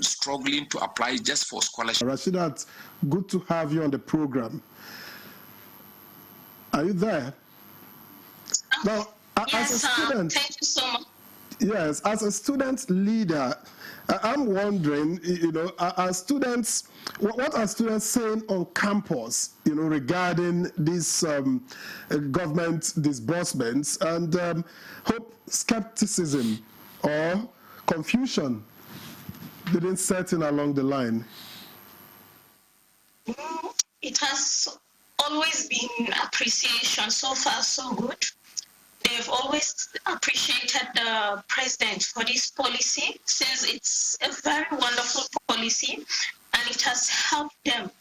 struggling to apply just for scholarship. Rashidat, good to have you on the program. Are you there? Now, yes, as a student, thank you so much. Yes, as a student leader, I'm wondering, are students, what are students saying on campus, regarding these government disbursements, and hope skepticism or confusion didn't set in along the line? It has always been appreciation. So far, so good. They've always appreciated the president for this policy, since it's a very wonderful policy, and it has helped them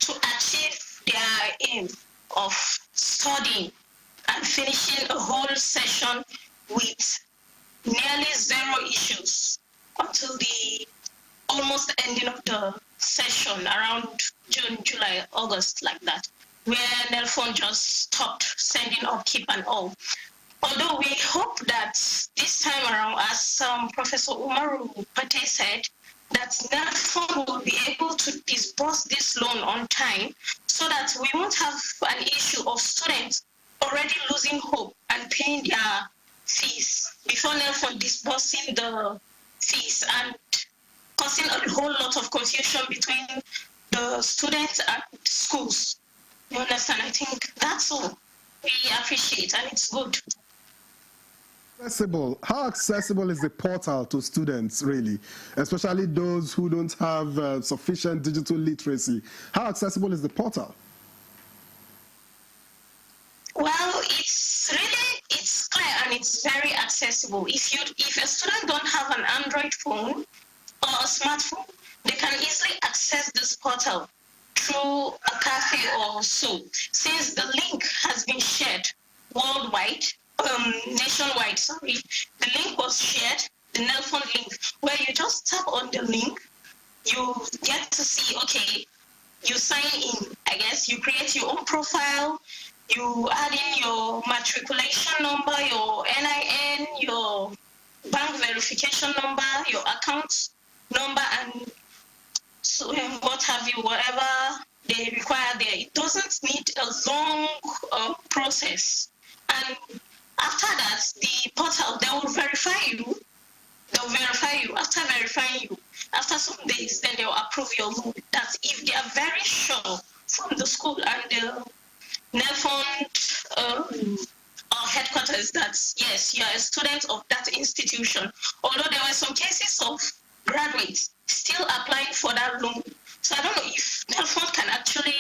to achieve their aim of studying and finishing a whole session with nearly zero issues until the almost ending of the session around June, July, August, like that, where NELFON just stopped sending upkeep and all. Although we hope that this time around, as Professor Umaru Pate said, that NELFON will be able to disburse this loan on time, so that we won't have an issue of students already losing hope and paying their fees before NELFON disbursing the fees and causing a whole lot of confusion between the students and schools. You understand? I think that's all we appreciate, and it's good. How accessible is the portal to students, really, especially those who don't have sufficient digital literacy? How accessible is the portal? Well, it's clear and it's very accessible. If a student don't have an Android phone or a smartphone, they can easily access this portal through a cafe or so, since the link has been shared worldwide, nationwide, sorry. The link was shared, the NELFON link, where you just tap on the link, you get to see, okay, you sign in, I guess, you create your own profile, you add in your matriculation number, your NIN, your bank verification number, your account number, and so what have you, whatever they require there. It doesn't need a long process. And after that, the portal, they will verify you. They'll verify you. After verifying you, after some days, then they'll approve your loan. That's if they are very sure from the school and the NELFON headquarters that, yes, you are a student of that institution. Although there were some cases of graduates still applying for that loan. So I don't know if NELFON can actually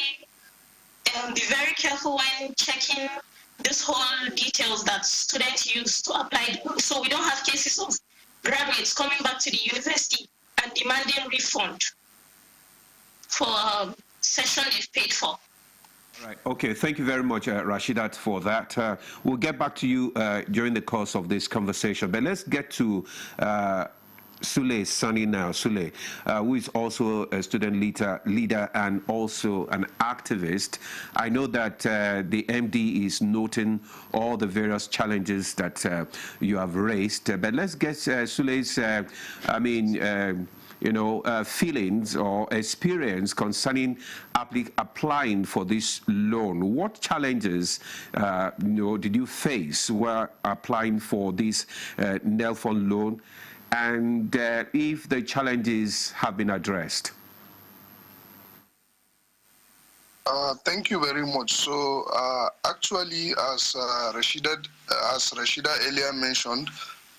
be very careful when checking this whole details that students use to apply. So we don't have cases of graduates coming back to the university and demanding refund for a session they've paid for. All right. Okay. Thank you very much, Rashidat, for that. We'll get back to you during the course of this conversation. But let's get to Sule Sani now. Sule, who is also a student leader and also an activist. I know that the MD is noting all the various challenges that you have raised. But let's get Sule's, feelings or experience concerning applying for this loan. What challenges, did you face while applying for this NELFON loan? And if the challenges have been addressed? Thank you very much. So actually, as Rashida earlier mentioned,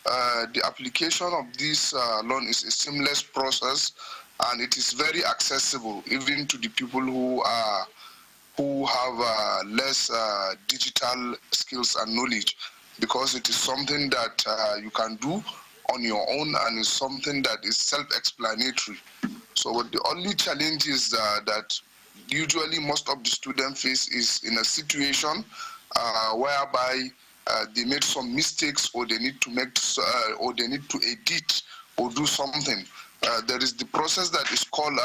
the application of this loan is a seamless process. and it is very accessible even to the people who have less digital skills and knowledge, because it is something that you can do on your own, and is something that is self-explanatory. So the only challenge is that usually most of the students face is in a situation whereby they made some mistakes, or they need to or they need to edit or do something. There is the process that is called,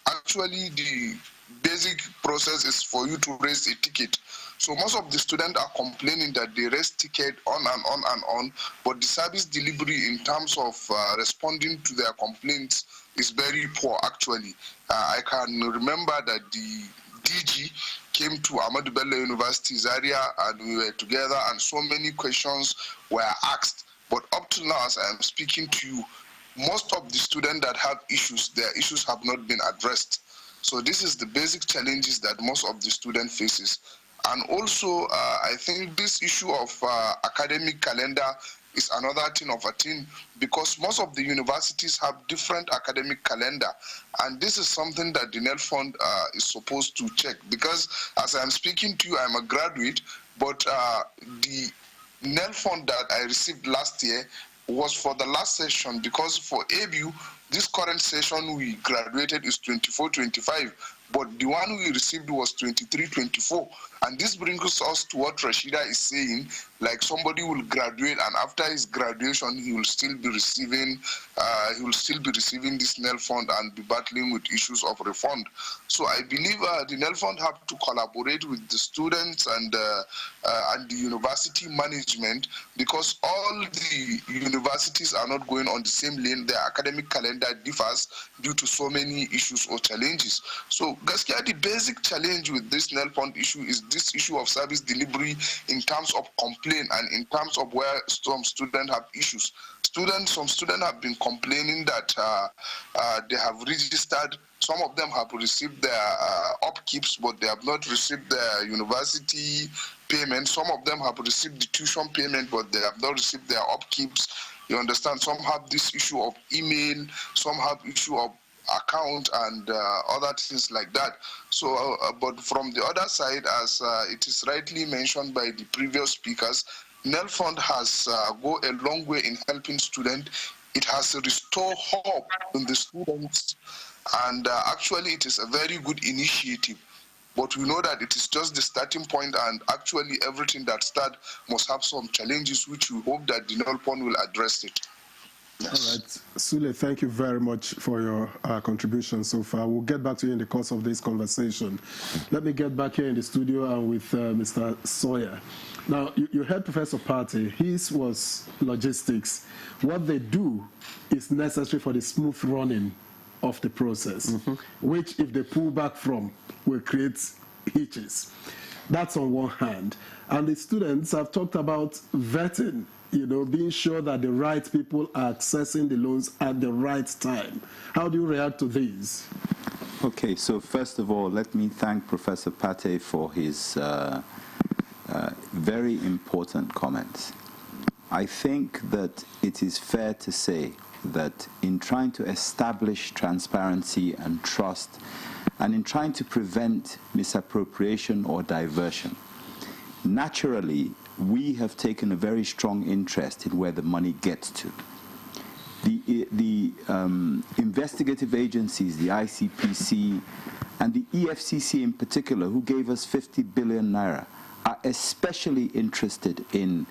actually the basic process is for you to raise a ticket. So most of the students are complaining that they raise ticket on and on and on, but the service delivery in terms of responding to their complaints is very poor actually. I can remember that the DG came to Ahmadu Bello University Zaria, and we were together, and so many questions were asked. But up to now, as I am speaking to you, most of the students that have issues, their issues have not been addressed. So this is the basic challenges that most of the student faces. And also, I think this issue of academic calendar is another thing of a thing, because most of the universities have different academic calendar, and this is something that the NEL Fund is supposed to check, because as I'm speaking to you, I'm a graduate, but the NEL Fund that I received last year was for the last session, because for ABU, this current session we graduated is 24-25, but the one we received was 23-24. And this brings us to what Rashida is saying, like somebody will graduate, and after his graduation, he will still be receiving this NEL Fund and be battling with issues of refund. So I believe the NEL Fund have to collaborate with the students and the university management, because all the universities are not going on the same lane. Their academic calendar differs due to so many issues or challenges. So Gaskia, the basic challenge with this NEL Fund issue is this issue of service delivery in terms of complaint and in terms of where some students have issues. Some students have been complaining that they have registered. Some of them have received their upkeeps, but they have not received their university payment. Some of them have received the tuition payment, but they have not received their upkeeps. You understand? Some have this issue of email. Some have issue of account and other things like that. So, but from the other side, as it is rightly mentioned by the previous speakers, NEL Fund has go a long way in helping students. It has restored hope in the students, and actually it is a very good initiative. But we know that it is just the starting point, and actually everything that starts must have some challenges, which we hope that the NEL Fund will address it. Yes. All right. Sule, thank you very much for your contribution so far. We'll get back to you in the course of this conversation. Let me get back here in the studio and with Mr. Sawyer. Now, you heard Professor Pate. His was logistics. What they do is necessary for the smooth running of the process, which, if they pull back from, will create hitches. That's on one hand. And the students have talked about vetting, being sure that the right people are accessing the loans at the right time. How do you react to these? Okay, so first of all, let me thank Professor Pate for his very important comments. I think that it is fair to say that in trying to establish transparency and trust, and in trying to prevent misappropriation or diversion, naturally, we have taken a very strong interest in where the money gets to. The investigative agencies, the ICPC, and the EFCC in particular, who gave us 50 billion naira, are especially interested in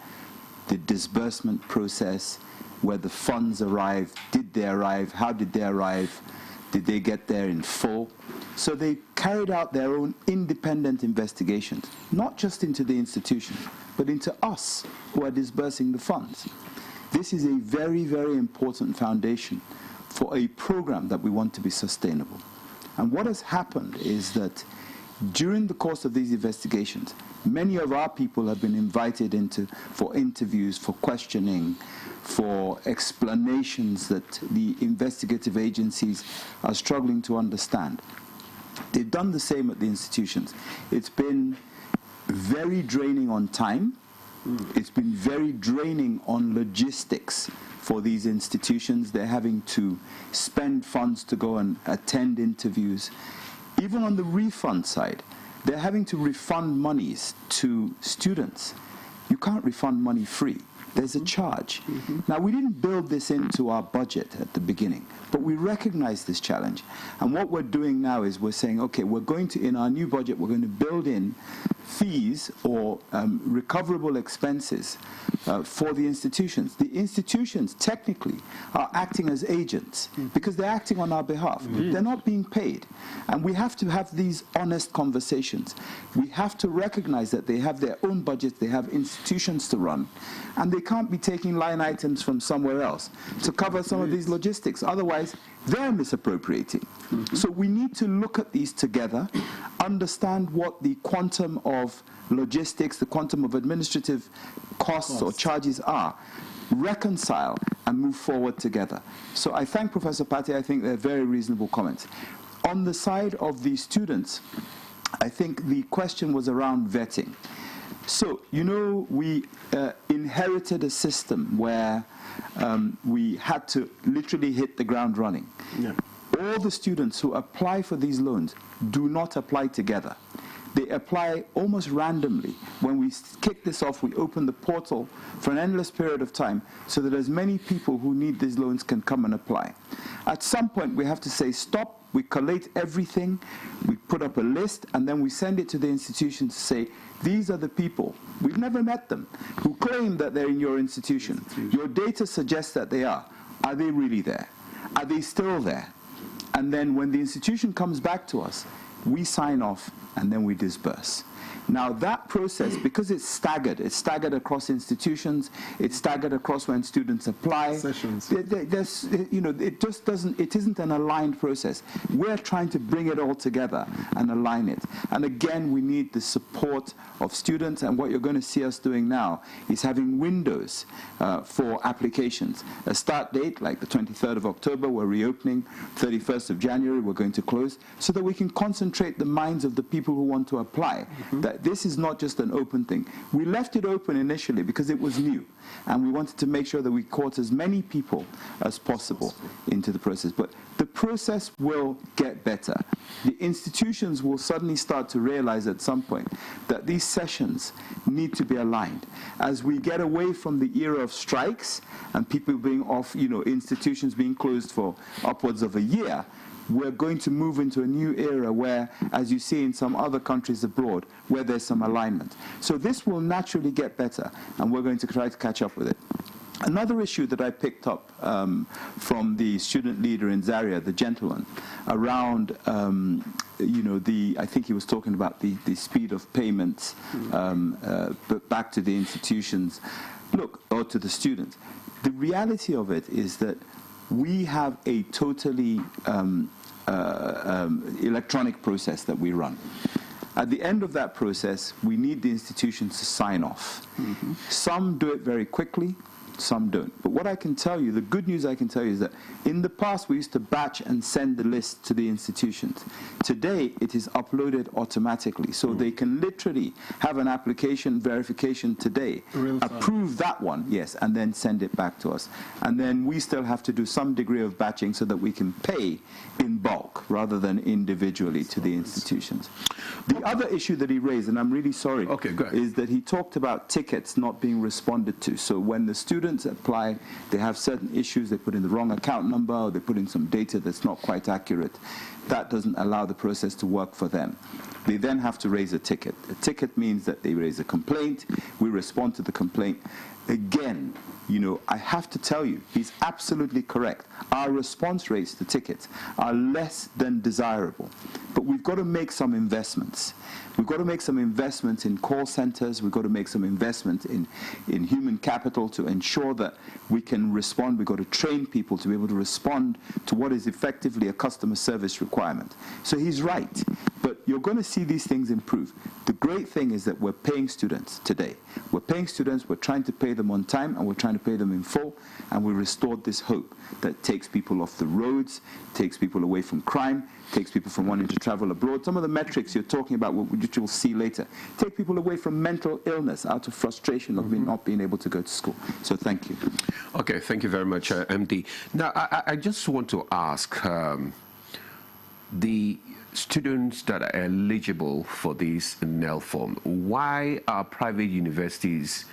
the disbursement process, where the funds arrive, did they arrive, how did they arrive, did they get there in full? So they carried out their own independent investigations, not just into the institution, but into us who are disbursing the funds. This is a very, very important foundation for a program that we want to be sustainable. And what has happened is that during the course of these investigations, many of our people have been invited for interviews, for questioning, for explanations that the investigative agencies are struggling to understand. They've done the same at the institutions. It's been very draining on time, It's been very draining on logistics for these institutions. They're having to spend funds to go and attend interviews. Even on the refund side, they're having to refund monies to students. You can't refund money free. There's a charge. Now, we didn't build this into our budget at the beginning, but we recognize this challenge. And what we're doing now is we're saying, okay, we're going to, in our new budget, we're going to build in fees or recoverable expenses for the institutions. The institutions technically are acting as agents because they're acting on our behalf. They're not being paid. And we have to have these honest conversations. We have to recognize that they have their own budgets, they have institutions to run, and they can't be taking line items from somewhere else to cover some of these logistics. Otherwise, they're misappropriating. So we need to look at these together, understand what the quantum of logistics, the quantum of administrative costs or charges are, reconcile and move forward together. So I thank Professor Pate. I think they're very reasonable comments. On the side of the students, I think the question was around vetting. So, you know, we inherited a system where we had to literally hit the ground running. Yeah. All the students who apply for these loans do not apply together. They apply almost randomly. When we kick this off, we open the portal for an endless period of time so that as many people who need these loans can come and apply. At some point, we have to say, stop. We collate everything, we put up a list, and then we send it to the institution to say, these are the people, we've never met them, who claim that they're in your institution. Your data suggests that they are. Are they really there? Are they still there? And then when the institution comes back to us, we sign off, and then we disperse. Now that process, because it's staggered across institutions, it's staggered across when students apply. Sessions. There's, you know, it isn't an aligned process. We're trying to bring it all together and align it. And again, we need the support of students, and what you're going to see us doing now is having windows for applications. A start date, like the 23rd of October, we're reopening, 31st of January, we're going to close, so that we can concentrate the minds of the people who want to apply. That this is not just an open thing. We left it open initially because it was new, and we wanted to make sure that we caught as many people as possible into the process. But the process will get better. The institutions will suddenly start to realize at some point that these sessions need to be aligned. As we get away from the era of strikes and people being off, you know, institutions being closed for upwards of a year, we're going to move into a new era where, as you see in some other countries abroad, where there's some alignment. So this will naturally get better, and we're going to try to catch up with it. Another issue that I picked up from the student leader in Zaria, the gentleman, around, you know, I think he was talking about the speed of payments but back to the institutions, or to the students. The reality of it is that we have a totally electronic process that we run. At the end of that process, we need the institutions to sign off. Some do it very quickly, some don't. But what I can tell you, the good news I can tell you is that in the past we used to batch and send the list to the institutions. Today it is uploaded automatically, so they can literally have an application verification today, approve that one, yes, and then send it back to us. And then we still have to do some degree of batching so that we can pay in bulk rather than individually to the institutions. The other issue that he raised, and I'm really sorry, is that he talked about tickets not being responded to. So when the students apply, they have certain issues, they put in the wrong account number, or they put in some data that's not quite accurate. That doesn't allow the process to work for them. They then have to raise a ticket. A ticket means that they raise a complaint, we respond to the complaint. Again, you know, I have to tell you, he's absolutely correct. Our response rates to tickets are less than desirable. But we've got to make some investments. We've got to make some investments in call centers. We've got to make some investment in human capital to ensure that we can respond. We've got to train people to be able to respond to what is effectively a customer service requirement. So he's right. But But you're going to see these things improve. The great thing is that we're paying students today. We're paying students, we're trying to pay them on time, and we're trying to pay them in full, and we restored this hope that takes people off the roads, takes people away from crime, takes people from wanting to travel abroad. Some of the metrics you're talking about, which you'll see later, take people away from mental illness out of frustration of not being able to go to school. So thank you. Okay, thank you very much, MD. Now, I just want to ask the students that are eligible for this NEL form, why are private universities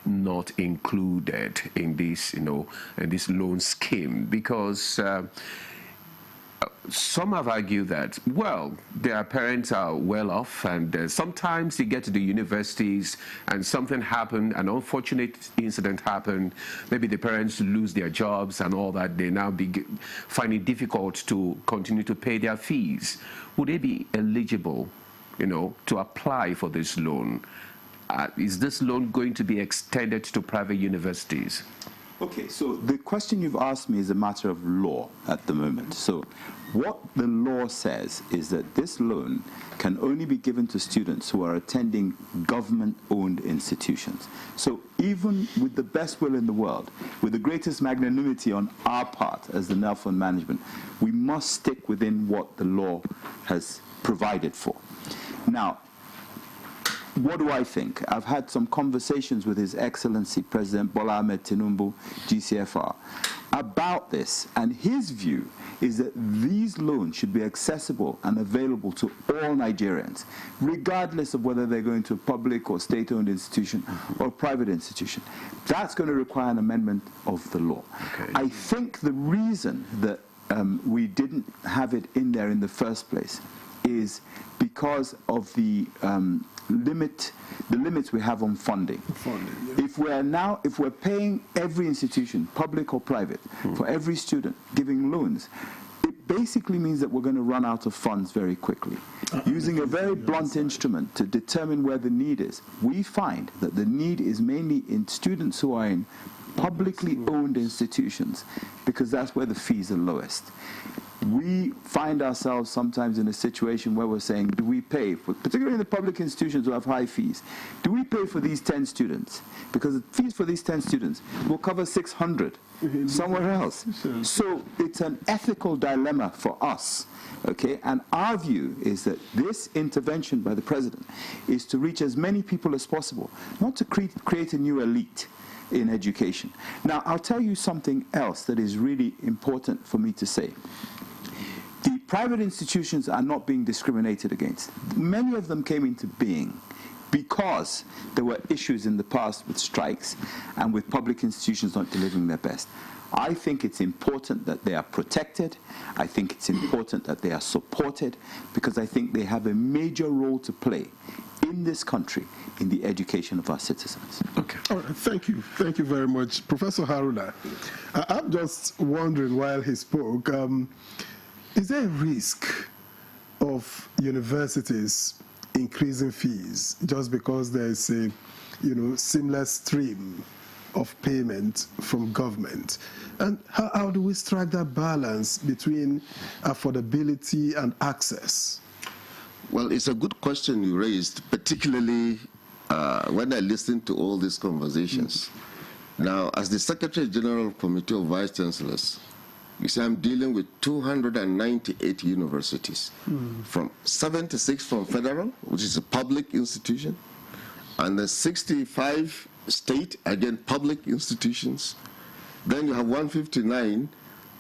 not included in this, in this loan scheme? Because some have argued that, well, their parents are well off, and sometimes they get to the universities and something happened, an unfortunate incident happened, maybe the parents lose their jobs and all that, they now find it difficult to continue to pay their fees. Would they be eligible, to apply for this loan? Is this loan going to be extended to private universities? Okay, so the question you've asked me is a matter of law at the moment. So what the law says is that this loan can only be given to students who are attending government-owned institutions. So even with the best will in the world, with the greatest magnanimity on our part as the NEL Fund management, we must stick within what the law has provided for. Now, what do I think? I've had some conversations with His Excellency President Bola Ahmed Tinubu, GCFR, about this, and his view is that these loans should be accessible and available to all Nigerians, regardless of whether they're going to a public or state-owned institution or private institution. That's going to require an amendment of the law. Okay. I think the reason that we didn't have it in there in the first place is because of the limits we have on funding. If we're paying every institution, public or private, for every student, giving loans, it basically means that we're going to run out of funds very quickly. Using a very blunt instrument to determine where the need is, we find that the need is mainly in students who are in publicly owned institutions, because that's where the fees are lowest. We find ourselves sometimes in a situation where we're saying, do we pay, particularly in the public institutions who have high fees, do we pay for these 10 students? Because the fees for these 10 students will cover 600 somewhere else. So it's an ethical dilemma for us, okay? And our view is that this intervention by the president is to reach as many people as possible, not to create a new elite in education. Now, I'll tell you something else that is really important for me to say. The private institutions are not being discriminated against. Many of them came into being because there were issues in the past with strikes and with public institutions not delivering their best. I think it's important that they are protected. I think it's important that they are supported, because I think they have a major role to play in this country in the education of our citizens. Okay. All right. Thank you. Thank you very much. Professor Haruna, I'm just wondering while he spoke, is there a risk of universities increasing fees just because there's a, seamless stream of payment from government? And how do we strike that balance between affordability and access? Well, it's a good question you raised, particularly when I listened to all these conversations. Now, as the Secretary General Committee of Vice Chancellors, you see, I'm dealing with 298 universities, from 76 from federal, which is a public institution, and then 65 state, again, public institutions. Then you have 159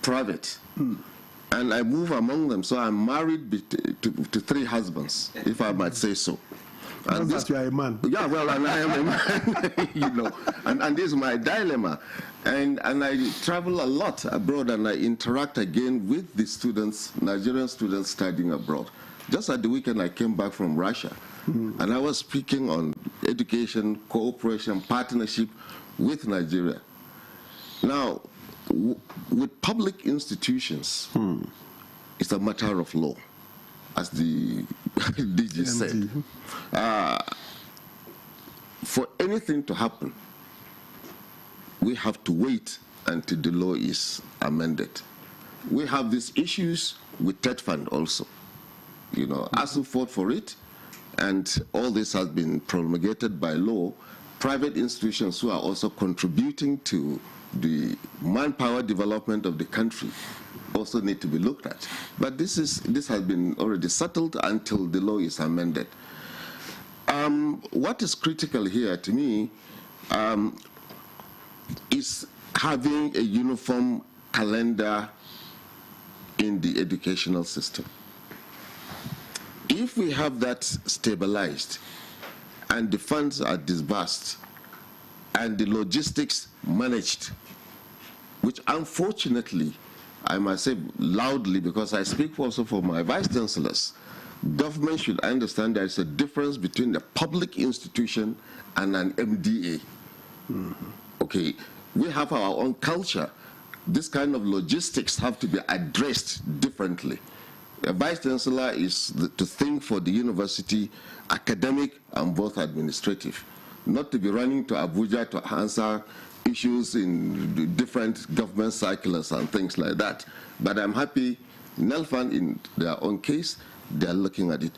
private. And I move among them, so I'm married to 3 husbands, if I might say so. And that you are a man. Yeah, well, and I am a man, and this is my dilemma. And I travel a lot abroad, and I interact again with the students, Nigerian students studying abroad. Just at the weekend, I came back from Russia, and I was speaking on education, cooperation, partnership with Nigeria. Now, with public institutions, it's a matter of law, as the DG said. For anything to happen, we have to wait until the law is amended. We have these issues with TED Fund also. ASU fought for it, and all this has been promulgated by law. Private institutions who are also contributing to the manpower development of the country also need to be looked at. But this has been already settled until the law is amended. What is critical here to me is having a uniform calendar in the educational system. If we have that stabilized and the funds are disbursed and the logistics managed, which unfortunately, I must say loudly, because I speak also for my vice chancellors, government should understand there's a difference between a public institution and an MDA. Okay, we have our own culture. This kind of logistics have to be addressed differently. A vice chancellor is to think for the university, academic and both administrative, not to be running to Abuja to answer issues in different government cycles and things like that. But I'm happy NELFAN, in their own case, they're looking at it.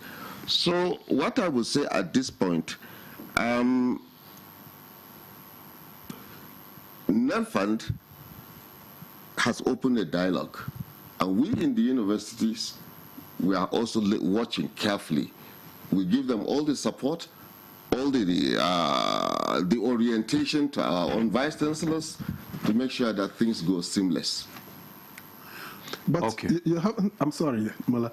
So what I would say at this point, NELFAN has opened a dialogue, and we in the universities, we are also watching carefully. We give them all the support, all the orientation to our own vice chancellors to make sure that things go seamless. But you haven't, I'm sorry, Mola.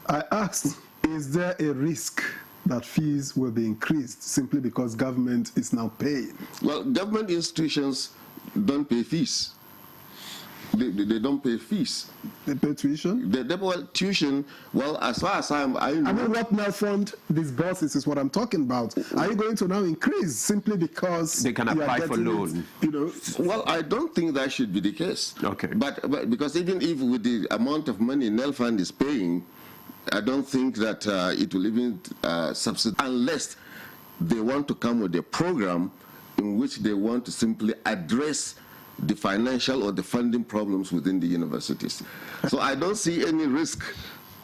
I asked, is there a risk that fees will be increased simply because government is now paying? Well, government institutions don't pay fees. They don't pay fees. They pay tuition? They pay tuition. Well, as far as I know, what NELFAN disburses is what I'm talking about. Are you going to now increase simply because they can apply for loan? Well, I don't think that should be the case. Okay. But because even if with the amount of money NELFAN is paying, I don't think that it will even subsidize unless they want to come with a program in which they want to simply address the financial or the funding problems within the universities. So I don't see any risk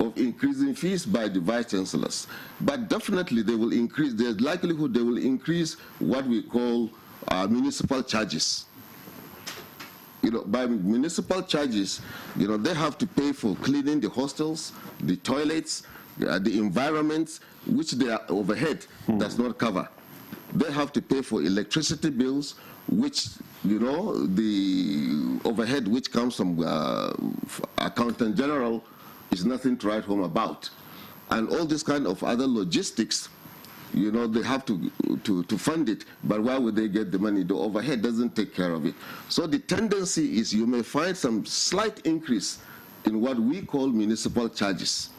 of increasing fees by the vice chancellors. But definitely they will increase, there's likelihood they will increase what we call municipal charges. By municipal charges, they have to pay for cleaning the hostels, the toilets, the environments, which their overhead does not cover. They have to pay for electricity bills, which, the overhead which comes from Accountant General is nothing to write home about. And all this kind of other logistics, they have to fund it, but why would they get the money? The overhead doesn't take care of it. So the tendency is you may find some slight increase in what we call municipal charges.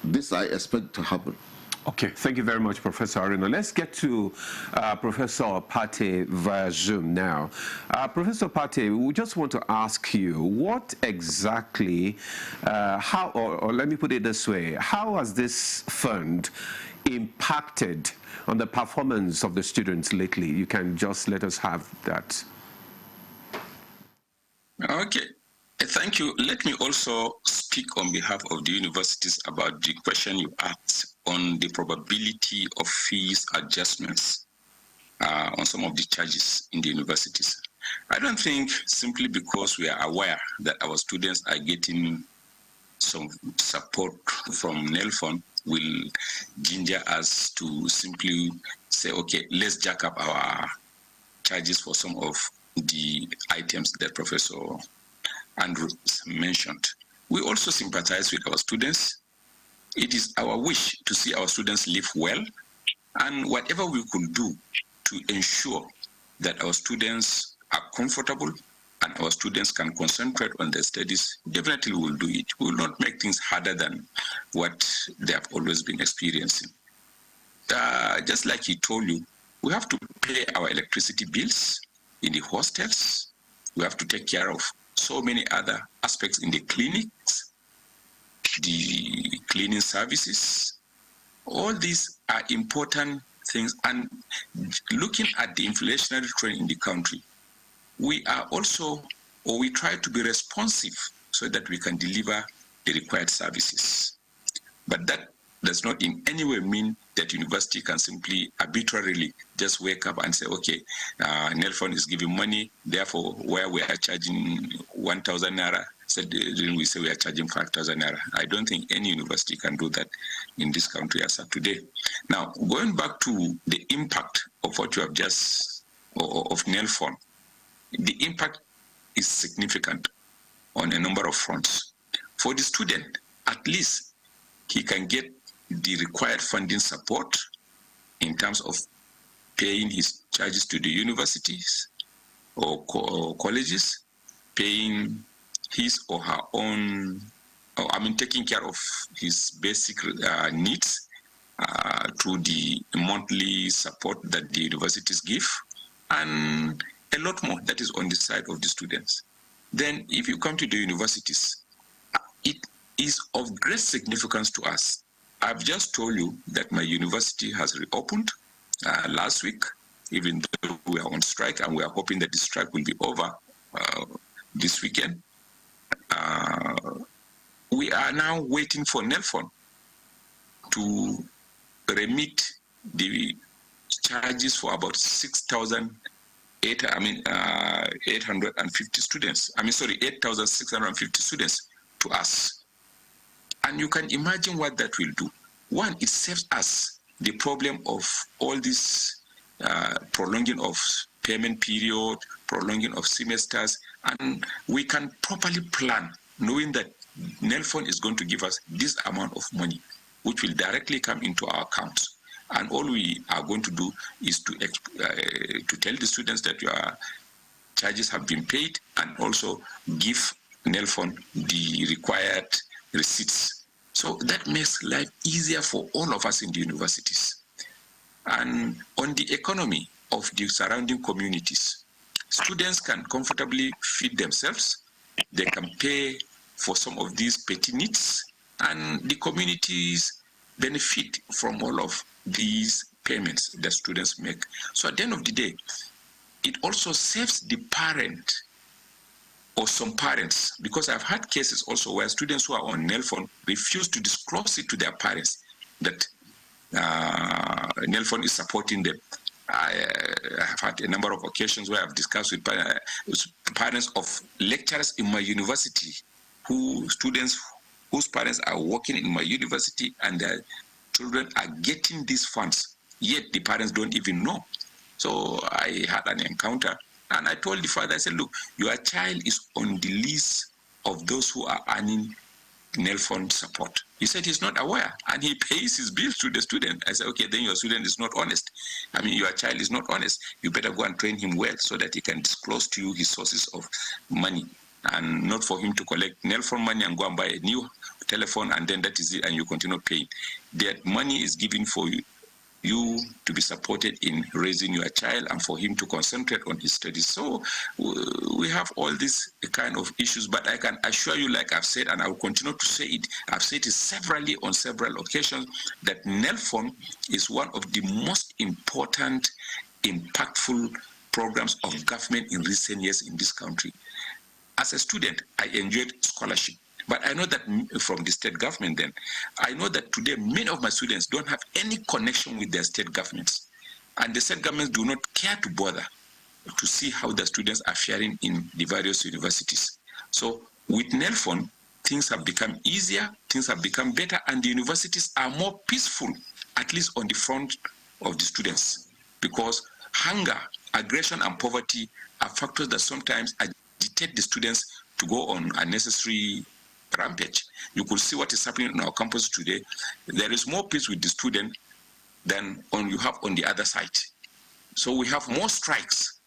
This I expect to happen. Okay, thank you very much, Professor Arino. Let's get to Professor Pate via Zoom now. Professor Pate, we just want to ask you, what exactly, or let me put it this way, how has this fund impacted on the performance of the students lately? You can just let us have that. Okay. Thank you. Let me also speak on behalf of the universities about the question you asked on the probability of fees adjustments on some of the charges in the universities. I don't think simply because we are aware that our students are getting some support from NELFAN will ginger us to simply say, okay, let's jack up our charges for some of the items that Professor Andrews mentioned. We also sympathize with our students. It is our wish to see our students live well, and whatever we could do to ensure that our students are comfortable and our students can concentrate on their studies, definitely we will do it. We will not make things harder than what they have always been experiencing. Just like he told you, we have to pay our electricity bills in the hostels. We have to take care of so many other aspects in the clinics, the cleaning services. All these are important things. And looking at the inflationary trend in the country, we are also, or we try to be responsive so that we can deliver the required services. But that does not in any way mean that university can simply arbitrarily just wake up and say, okay, Nelfon is giving money, therefore where we are charging 1,000 naira, then we say we are charging 5,000 naira. I don't think any university can do that in this country as of today. Now, going back to the impact of what you have just, of Nelfon, the impact is significant on a number of fronts. For the student, at least he can get the required funding support in terms of paying his charges to the universities or colleges, paying his or her own, taking care of his basic needs through the monthly support that the universities give, and a lot more that is on the side of the students. Then if you come to the universities, it is of great significance to us. I've just told you that my university has reopened last week, even though we are on strike, and we are hoping that the strike will be over this weekend. We are now waiting for Nelfon to remit the charges for about 850 students. 8,650 students to us. And you can imagine what that will do. One, it saves us the problem of all this prolonging of payment period, prolonging of semesters, and we can properly plan, knowing that Nelfon is going to give us this amount of money, which will directly come into our accounts. And all we are going to do is to tell the students that your charges have been paid, and also give Nelfon the required receipts. So that makes life easier for all of us in the universities. And on the economy of the surrounding communities, students can comfortably feed themselves, they can pay for some of these petty needs, and the communities benefit from all of these payments that students make. So at the end of the day, it also saves the parent or some parents, because I've had cases also where students who are on Nelfon refuse to disclose it to their parents that Nelfon is supporting them. I have had a number of occasions where I've discussed with parents of lecturers in my university, students whose parents are working in my university, and their children are getting these funds, yet the parents don't even know. So I had an encounter, and I told the father, I said, look, your child is on the list of those who are earning Nelfon support. He said he's not aware, and he pays his bills to the student. I said, okay, then your student is not honest. Your child is not honest. You better go and train him well so that he can disclose to you his sources of money, and not for him to collect Nelfon money and go and buy a new telephone, and then that is it, and you continue paying. That money is given for you to be supported in raising your child and for him to concentrate on his studies. So we have all these kind of issues, but I can assure you, like I've said, and I will continue to say it, I've said it on several occasions, that Nelfon is one of the most important, impactful programs of government in recent years in this country. As a student, I enjoyed scholarship. But I know that from the state government then, I know that today many of my students don't have any connection with their state governments. And the state governments do not care to bother to see how the students are faring in the various universities. So with Nelfon, things have become easier, things have become better, and the universities are more peaceful, at least on the front of the students. Because hunger, aggression, and poverty are factors that sometimes agitate the students to go on unnecessary rampage. You could see what is happening on our campus today. There is more peace with the student than you have on the other side. So we have more strikes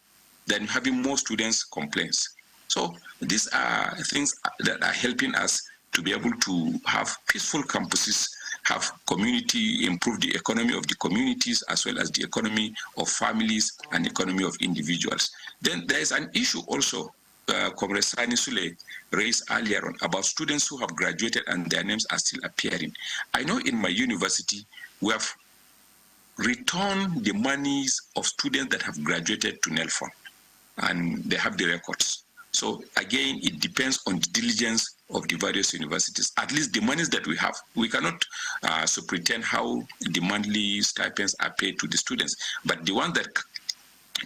than having more students' complaints. So these are things that are helping us to be able to have peaceful campuses, have community, improve the economy of the communities, as well as the economy of families and economy of individuals. Then there is an issue also Comrade Sani Sule raised earlier on about students who have graduated and their names are still appearing. I know in my university, we have returned the monies of students that have graduated to Nelfon, and they have the records. So again, it depends on the diligence of the various universities. At least the monies that we have, we cannot so pretend how the monthly stipends are paid to the students. But the ones that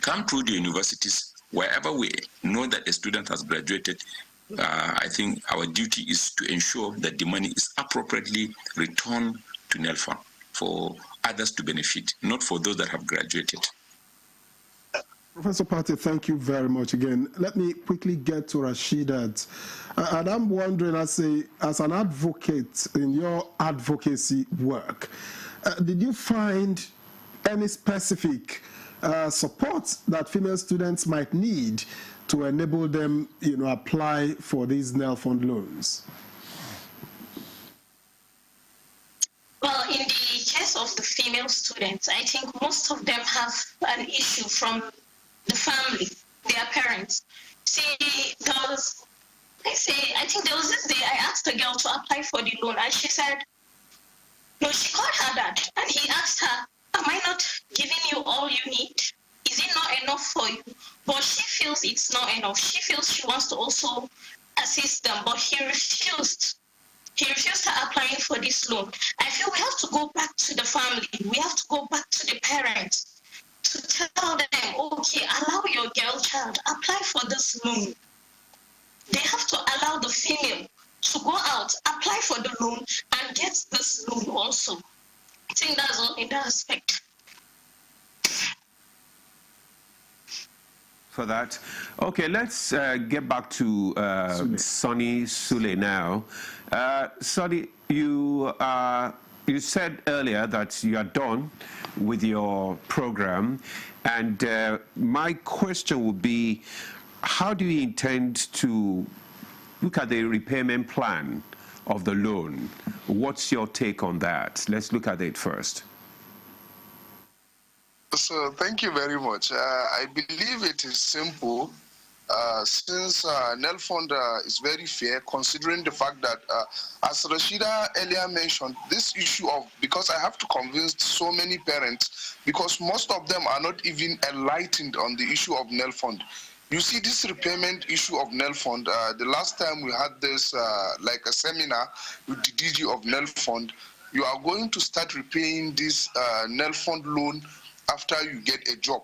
come through the universities, wherever we know that a student has graduated, I think our duty is to ensure that the money is appropriately returned to NELFON for others to benefit, not for those that have graduated. Professor Pate, thank you very much again. Let me quickly get to Rashidat. And I'm wondering, as an advocate in your advocacy work, did you find any specific support that female students might need to enable them, apply for these NELFON loans? Well, in the case of the female students, I think most of them have an issue from the family, their parents. See, I think there was this day I asked a girl to apply for the loan, and she said, no, she called her dad, and he asked her, am I not giving you all you need? Is it not enough for you? But she feels it's not enough. She feels she wants to also assist them, but he refused. He refused her applying for this loan. I feel we have to go back to the family. We have to go back to the parents to tell them, okay, allow your girl child, apply for this loan. They have to allow the female to go out, apply for the loan, and get this loan also. I think that's all in that aspect. For that. Okay, let's get back to Sonny Sule now. Sonny, you said earlier that you are done with your program, and my question would be, how do you intend to look at the repayment plan of the loan? What's your take on that? Let's look at it first. So thank you very much. I believe it is simple. Since NELFON is very fair, considering the fact that, as Rashida earlier mentioned, this issue of, because I have to convince so many parents, because most of them are not even enlightened on the issue of NELFON. You see, this repayment issue of NELFON, the last time we had this, like a seminar with the DG of NELFON, you are going to start repaying this NELFON loan after you get a job.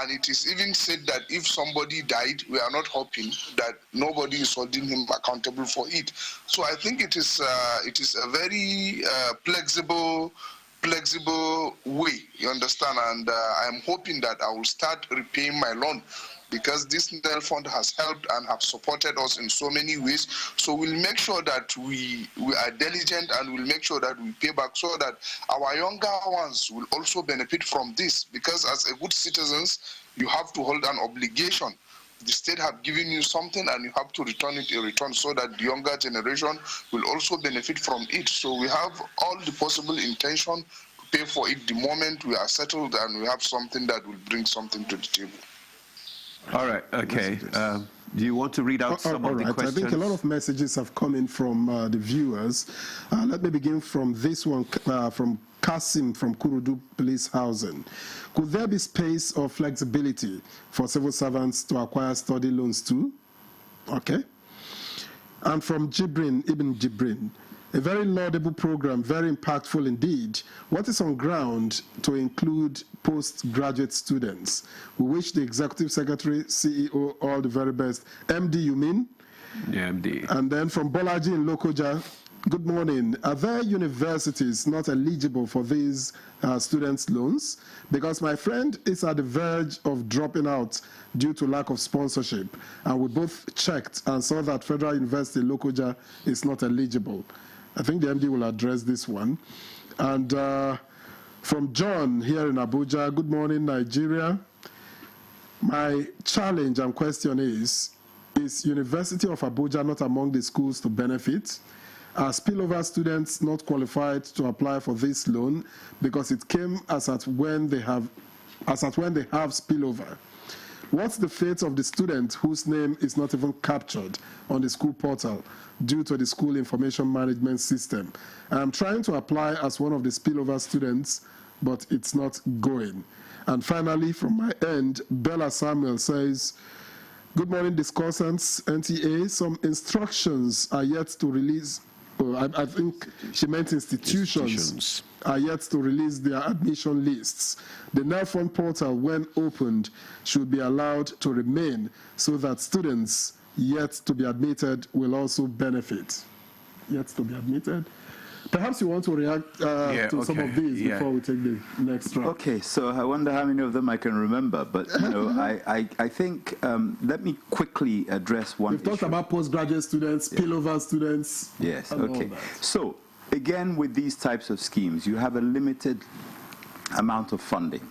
And it is even said that if somebody died, we are not hoping that nobody is holding him accountable for it. So I think it is a very flexible way, you understand? And I'm hoping that I will start repaying my loan, because this NELFON has helped and have supported us in so many ways. So we'll make sure that we are diligent, and we'll make sure that we pay back, so that our younger ones will also benefit from this. Because as a good citizens, you have to hold an obligation. The state have given you something, and you have to return it in return, so that the younger generation will also benefit from it. So we have all the possible intention to pay for it the moment we are settled and we have something that will bring something to the table. All right, okay. Do you want to read out some of the questions? I think a lot of messages have come in from the viewers. Let me begin from this one, from Kasim from Kurudu Police Housing. Could there be space or flexibility for civil servants to acquire study loans too? Okay. And from Ibn Jibrin, a very laudable program, very impactful indeed. What is on ground to include postgraduate students? We wish the Executive Secretary, CEO, all the very best. MD, you mean? Yeah, MD. And then from Bolaji in Lokoja, good morning. Are there universities not eligible for these students' loans? Because my friend is at the verge of dropping out due to lack of sponsorship. And we both checked and saw that Federal University Lokoja is not eligible. I think the MD will address this one. And from John here in Abuja, good morning, Nigeria. My challenge and question is University of Abuja not among the schools to benefit? Are spillover students not qualified to apply for this loan because it came as at when they have spillover? What's the fate of the student whose name is not even captured on the school portal due to the school information management system? I'm trying to apply as one of the spillover students, but it's not going. And finally, from my end, Bella Samuel says, Good morning, discussants. NTA, some instructions are yet to release. I think she meant institutions are yet to release their admission lists. The NELFON portal, when opened, should be allowed to remain so that students yet to be admitted will also benefit. Yet to be admitted. Perhaps you want to react to some of these before we take the next round. Okay, so I wonder how many of them I can remember, but you know, I think let me quickly address one. We've talked about postgraduate students, spillover students. Yes, okay. So again, with these types of schemes, you have a limited amount of funding,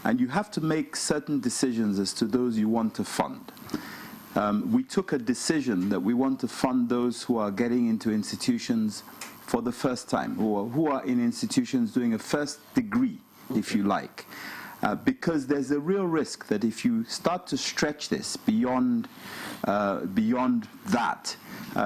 and you have to make certain decisions as to those you want to fund. We took a decision that we want to fund those who are getting into institutions for the first time, who are in institutions doing a first degree, if you like. Because there's a real risk that if you start to stretch this beyond that,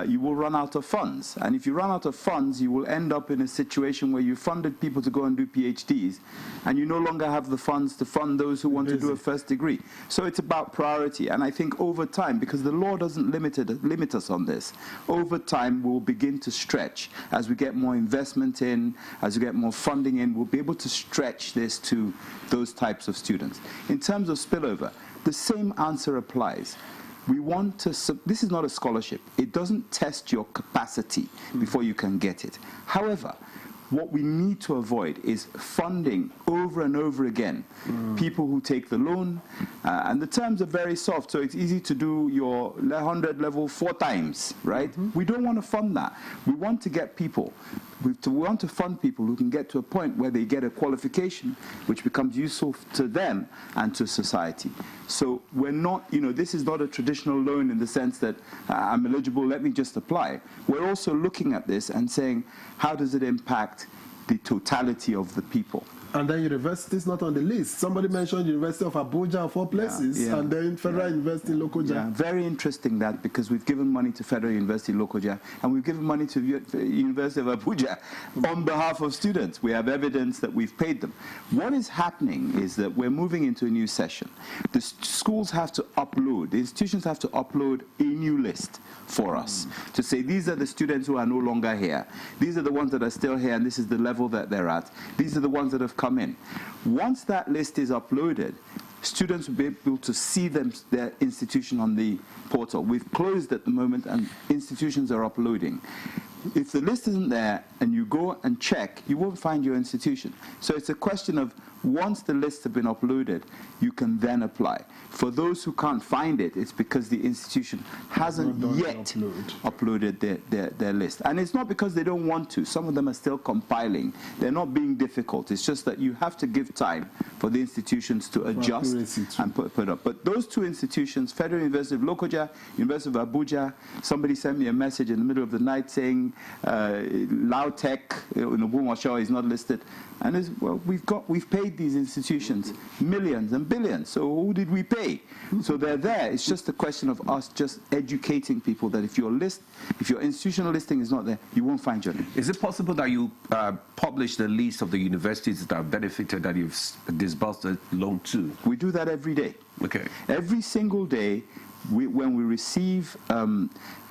you will run out of funds. And if you run out of funds, you will end up in a situation where you funded people to go and do PhDs, and you no longer have the funds to fund those who want to do a first degree. So it's about priority. And I think over time, because the law doesn't limit us on this, over time we'll begin to stretch. As we get more investment in, as we get more funding in, we'll be able to stretch this to those types of students. In terms of spillover, the same answer applies. We want to, this is not a scholarship. It doesn't test your capacity before you can get it. However, what we need to avoid is funding over and over again people who take the loan, and the terms are very soft, so it's easy to do your 100 level 4 times, right? We don't want to fund that. We want to get people, we want to fund people who can get to a point where they get a qualification which becomes useful to them and to society. So we're not, you know, this is not a traditional loan in the sense that I'm eligible, let me just apply. We're also looking at this and saying, how does it impact the totality of the people? And then university is not on the list. Somebody mentioned University of Abuja of 4 places, and then Federal University Lokoja. Yeah, very interesting that, because we've given money to Federal University Lokoja, and we've given money to University of Abuja on behalf of students. We have evidence that we've paid them. What is happening is that we're moving into a new session. The schools have to upload, the institutions have to upload a new list for us to say these are the students who are no longer here. These are the ones that are still here, and this is the level that they're at. These are the ones that have come in. Once that list is uploaded, students will be able to see their institution on the portal. We've closed at the moment, and institutions are uploading. If the list isn't there and you go and check, you won't find your institution. So it's a question of, once the lists have been uploaded, you can then apply. For those who can't find it, it's because the institution hasn't yet uploaded their list. And it's not because they don't want to. Some of them are still compiling. They're not being difficult. It's just that you have to give time for the institutions to adjust and put up. But those 2 institutions, Federal University of Lokoja, University of Abuja, somebody sent me a message in the middle of the night saying Lautech in Obumashaw is not listed. And well, we've paid these institutions millions and billions. So who did we pay? So they're there. It's just a question of us just educating people that if your institutional listing is not there, you won't find your name. Is it possible that you publish the list of the universities that have benefited, that you've disbursed a loan to? We do that every day. Okay. Every single day, when we receive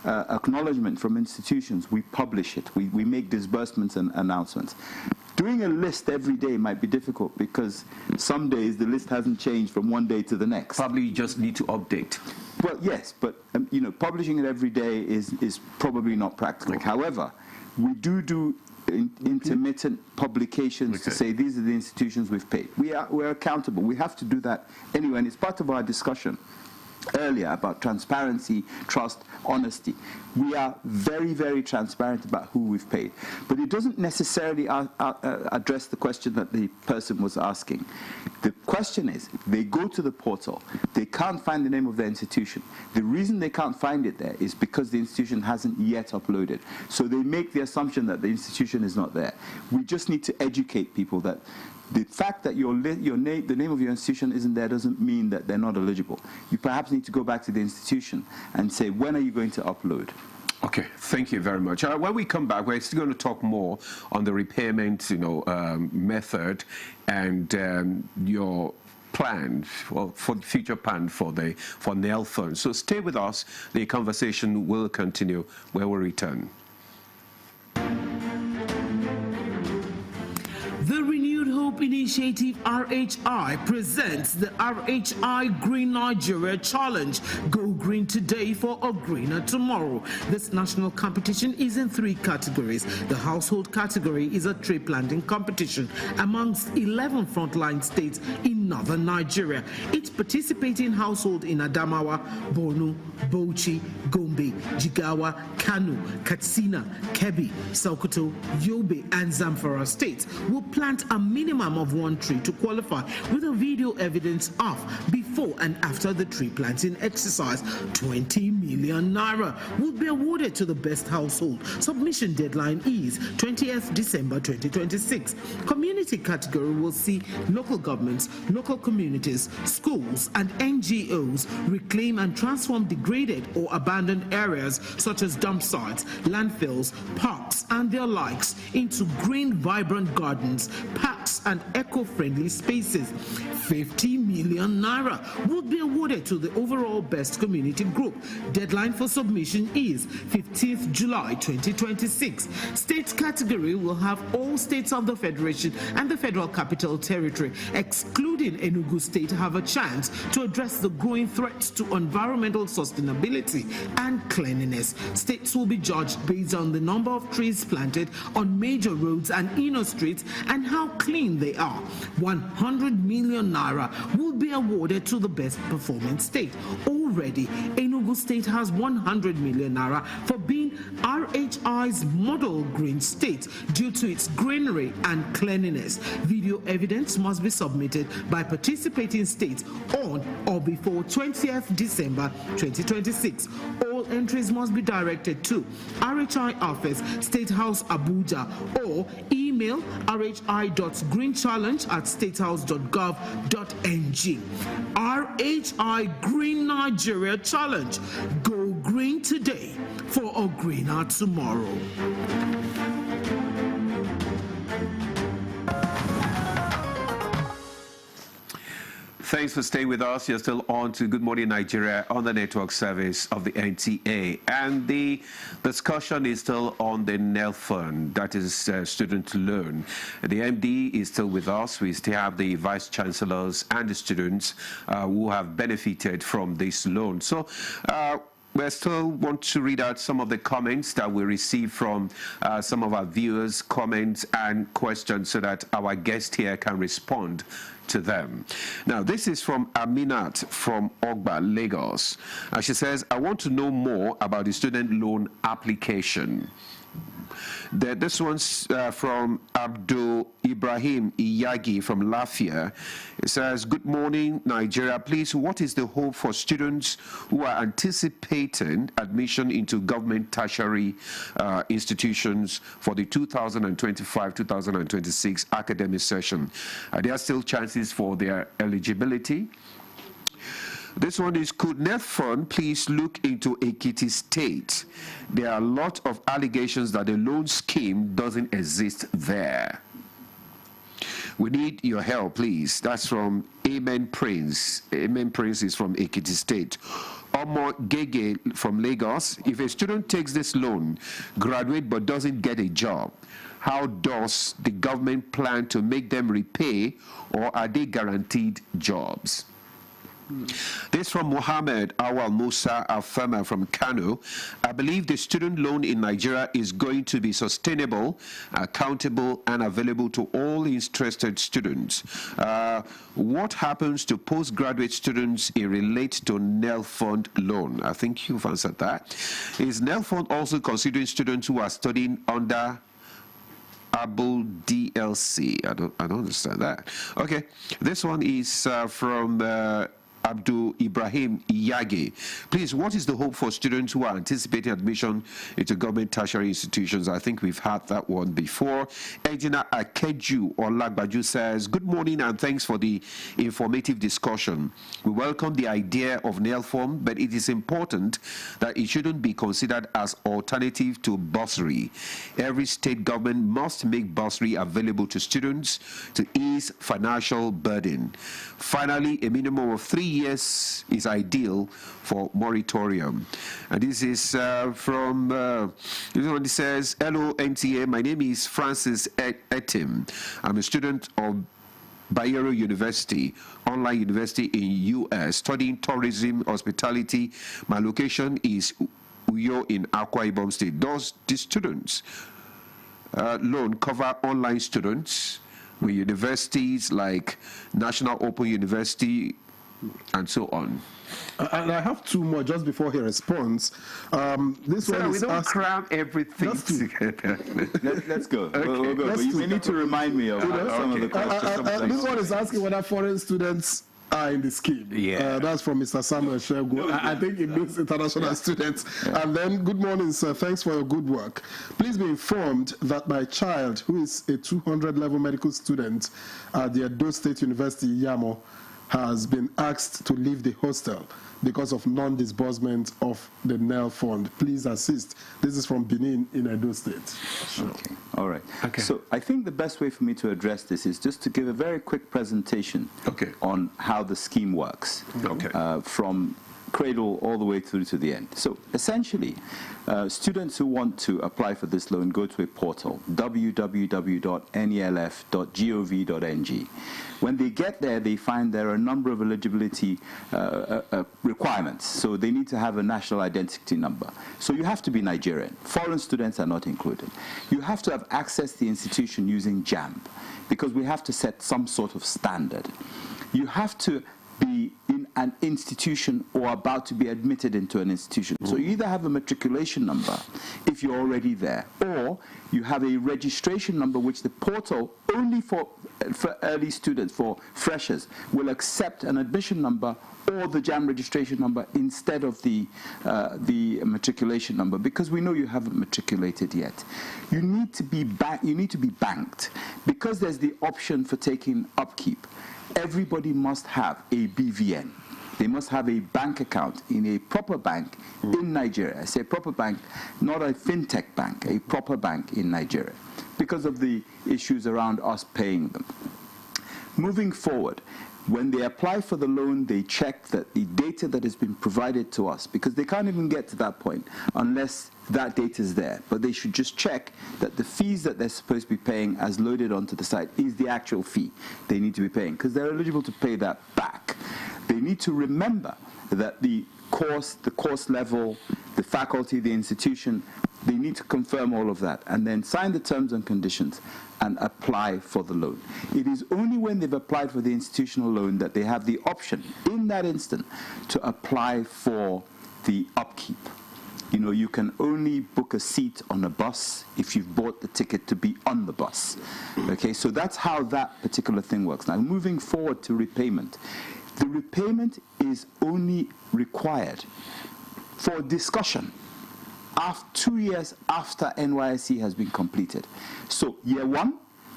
acknowledgement from institutions, we publish it. We make disbursements and announcements. Doing a list every day might be difficult because some days the list hasn't changed from one day to the next. Probably you just need to update. Well, yes, but you know, publishing it every day is probably not practical. Okay. However, we do intermittent publications to say these are the institutions we've paid. We're accountable. We have to do that anyway, and it's part of our discussion earlier about transparency, trust, honesty. We are very, very transparent about who we've paid. But it doesn't necessarily address the question that the person was asking. The question is, they go to the portal, they can't find the name of their institution. The reason they can't find it there is because the institution hasn't yet uploaded. So they make the assumption that the institution is not there. We just need to educate people that the fact that the name of your institution isn't there doesn't mean that they're not eligible. You perhaps need to go back to the institution and say, when are you going to upload? Okay, thank you very much. When we come back, we're still going to talk more on the repayment, method and your plan, for the future plan for Nelfon. So stay with us. The conversation will continue when we return. The Renewed Hope Initiative RHI presents the RHI Green Nigeria Challenge. Go green today for a greener tomorrow. This national competition is in 3 categories. The household category is a tree planting competition amongst 11 frontline states in northern Nigeria. Each participating household in Adamawa, Borno, Bauchi, Gombe, Jigawa, Kano, Katsina, Kebbi, Sokoto, Yobe, and Zamfara states will plant a minimum of 1 tree to qualify, with a video evidence of before and after the tree planting exercise. 20 million naira will be awarded to the best household. Submission deadline is 20th December 2026. Community category will see local governments, local communities, schools, and NGOs reclaim and transform degraded or abandoned areas such as dump sites, landfills, parks, and their likes into green, vibrant gardens, parks, and eco-friendly spaces. 50 million naira would be awarded to the overall best community group. Deadline for submission is 15th July 2026. State category will have all states of the Federation and the Federal Capital Territory, excluding Enugu State, have a chance to address the growing threats to environmental sustainability and cleanliness. States will be judged based on the number of trees planted on major roads and inner streets and how clean they are. 100 million naira will be awarded to the best performing state. Already, Enugu State has 100 million naira for being RHI's model green state due to its greenery and cleanliness. Video evidence must be submitted by participating states on or before 20th December 2026. All entries must be directed to RHI Office, State House, Abuja, or email rhi.greenchallenge@statehouse.gov.ng. RHI Green Nigeria Challenge. Go green today for a greener tomorrow. Thanks for staying with us. You're still on to Good Morning Nigeria on the network service of the NTA. And the discussion is still on the Nelfon, that is student loan. The MD is still with us. We still have the vice chancellors and the students who have benefited from this loan. So we still want to read out some of the comments that we received from some of our viewers, comments and questions, so that our guest here can respond to them. Now, this is from Aminat from Ogba, Lagos. She says, I want to know more about the student loan application. This one's from Abdul Ibrahim Iyagi from Lafia. It says, good morning, Nigeria. Please, what is the hope for students who are anticipating admission into government tertiary institutions for the 2025-2026 academic session? Are there still chances for their eligibility? This one is, could Nelfon please look into Ekiti State? There are a lot of allegations that the loan scheme doesn't exist there. We need your help, please. That's from Amen Prince. Amen Prince is from Ekiti State. Omo Gege from Lagos. If a student takes this loan, graduate but doesn't get a job, how does the government plan to make them repay, or are they guaranteed jobs? This from Mohammed Awal Musa Alfama from Kano. I believe the student loan in Nigeria is going to be sustainable, accountable, and available to all interested students. What happens to postgraduate students in relate to Nelfon loan? I think you've answered that. Is Nelfon also considering students who are studying under Able DLC? I don't understand that. Okay, this one is from Abdul Ibrahim Iyage. Please, what is the hope for students who are anticipating admission into government tertiary institutions? I think we've had that one before. Ejina Akeju Olagbaju says, good morning and thanks for the informative discussion. We welcome the idea of NELFORM, but it is important that it shouldn't be considered as alternative to bursary. Every state government must make bursary available to students to ease financial burden. Finally, a minimum of 3 years is ideal for moratorium. And this is from, this one says, hello NTA, my name is Francis Etim. I'm a student of Bayero University, online university in US, studying tourism, hospitality. My location is Uyo in Akwa Ibom State. Does the students loan cover online students with universities like National Open University and so on? And I have two more just before he responds. This one we is don't cram everything together. Let's go. Okay. We'll go. But you may need to remind me of some of the questions. This one is asking whether foreign students are in the scheme. Yeah. That's from Mr. Samuel Shego. I think it means international students. Yeah. And then, good morning, sir. Thanks for your good work. Please be informed that my child, who is a 200-level medical student at the Edo State University, Yamo, has been asked to leave the hostel because of non-disbursement of the NEL fund. Please assist. This is from Benin in Edo State. Sure. Okay. All right. Okay. So I think the best way for me to address this is just to give a very quick presentation on how the scheme works, from cradle all the way through to the end. So essentially, students who want to apply for this loan go to a portal, www.nelf.gov.ng. When they get there, they find there are a number of eligibility requirements. So they need to have a national identity number. So you have to be Nigerian. Foreign students are not included. You have to have access to the institution using JAMB, because we have to set some sort of standard. You have to be in an institution or about to be admitted into an institution. So you either have a matriculation number if you're already there, or you have a registration number which the portal only for early students, for freshers, will accept an admission number or the JAM registration number instead of the matriculation number, because we know you haven't matriculated yet. You need to be banked, because there's the option for taking upkeep. Everybody must have a BVN. They must have a bank account in a proper bank in Nigeria. I say proper bank, not a fintech bank, a proper bank in Nigeria, because of the issues around us paying them. Moving forward, when they apply for the loan, they check that the data that has been provided to us, because they can't even get to that point unless that data is there. But they should just check that the fees that they're supposed to be paying as loaded onto the site is the actual fee they need to be paying, because they're eligible to pay that back. They need to remember that the course level, the faculty, the institution, they need to confirm all of that and then sign the terms and conditions and apply for the loan. It is only when they've applied for the institutional loan that they have the option, in that instant, to apply for the upkeep. You know, you can only book a seat on a bus if you've bought the ticket to be on the bus. Okay, so that's how that particular thing works. Now, moving forward to repayment. The repayment is only required for discussion 2 years after NYSC has been completed. So year one,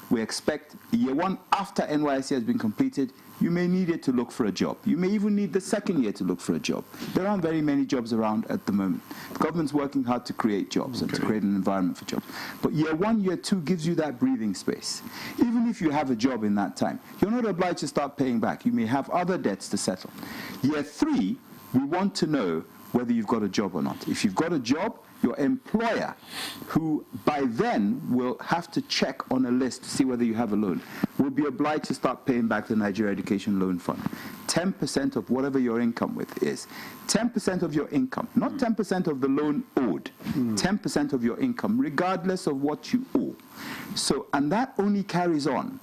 we expect year one after NYSC has been completed, you may need it to look for a job. You may even need the second year to look for a job. There aren't very many jobs around at the moment. The government's working hard to create jobs and to create an environment for jobs. But year one, year two gives you that breathing space. Even if you have a job in that time, you're not obliged to start paying back. You may have other debts to settle. Year three, we want to know whether you've got a job or not. If you've got a job, your employer, who by then will have to check on a list to see whether you have a loan, will be obliged to start paying back the Nigeria Education Loan Fund. 10% of whatever your income with is. 10% of your income, not 10% of the loan owed, 10% of your income, regardless of what you owe. So, and that only carries on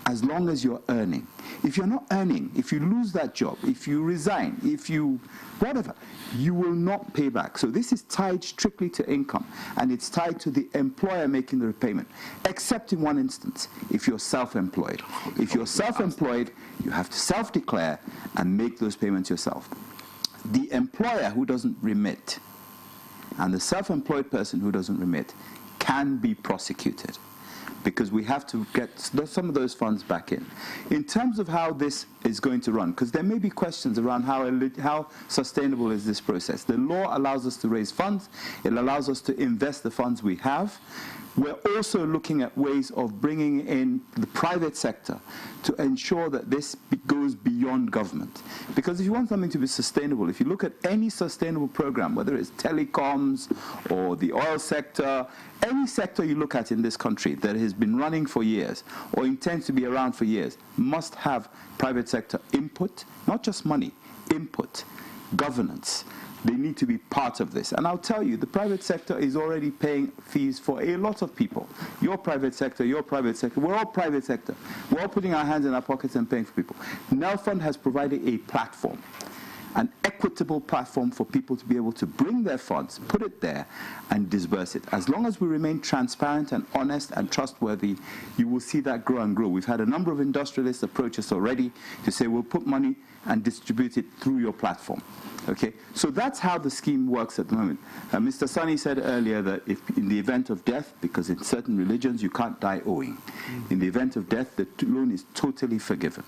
as long as you're earning. If you're not earning, if you lose that job, if you resign, if you whatever, you will not pay back. So this is tied strictly to income, and it's tied to the employer making the repayment, except in one instance, if you're self-employed. If you're self-employed, you have to self-declare and make those payments yourself. The employer who doesn't remit and the self-employed person who doesn't remit can be prosecuted, because we have to get some of those funds back in. In terms of how this is going to run, because there may be questions around how sustainable is this process. The law allows us to raise funds. It allows us to invest the funds we have. We're also looking at ways of bringing in the private sector to ensure that this goes beyond government. Because if you want something to be sustainable, if you look at any sustainable program, whether it's telecoms or the oil sector, any sector you look at in this country that has been running for years or intends to be around for years must have private sector input, not just money, input, governance. They need to be part of this. And I'll tell you, the private sector is already paying fees for a lot of people. Your private sector, we're all private sector. We're all putting our hands in our pockets and paying for people. NELFund has provided a platform, an equitable platform for people to be able to bring their funds, put it there, and disburse it. As long as we remain transparent and honest and trustworthy, you will see that grow and grow. We've had a number of industrialists approach us already to say, we'll put money and distribute it through your platform. Okay, so that's how the scheme works at the moment. Mr. Sani said earlier that if in the event of death, because in certain religions you can't die owing, in the event of death, the loan is totally forgiven.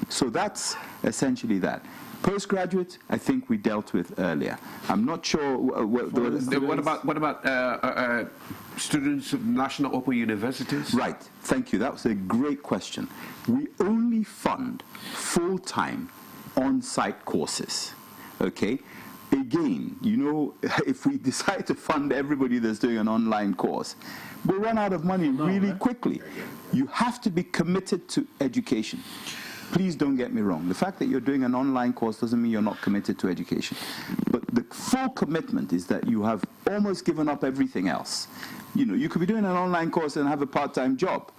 So that's essentially that. Postgraduate, I think we dealt with earlier. I'm not sure. What about students of national open universities? Right. Thank you. That was a great question. We only fund full-time on-site courses. Okay? Again, you know, if we decide to fund everybody that's doing an online course, we'll run out of money really quickly. You have to be committed to education. Please don't get me wrong. The fact that you're doing an online course doesn't mean you're not committed to education. But the full commitment is that you have almost given up everything else. You know, you could be doing an online course and have a part-time job.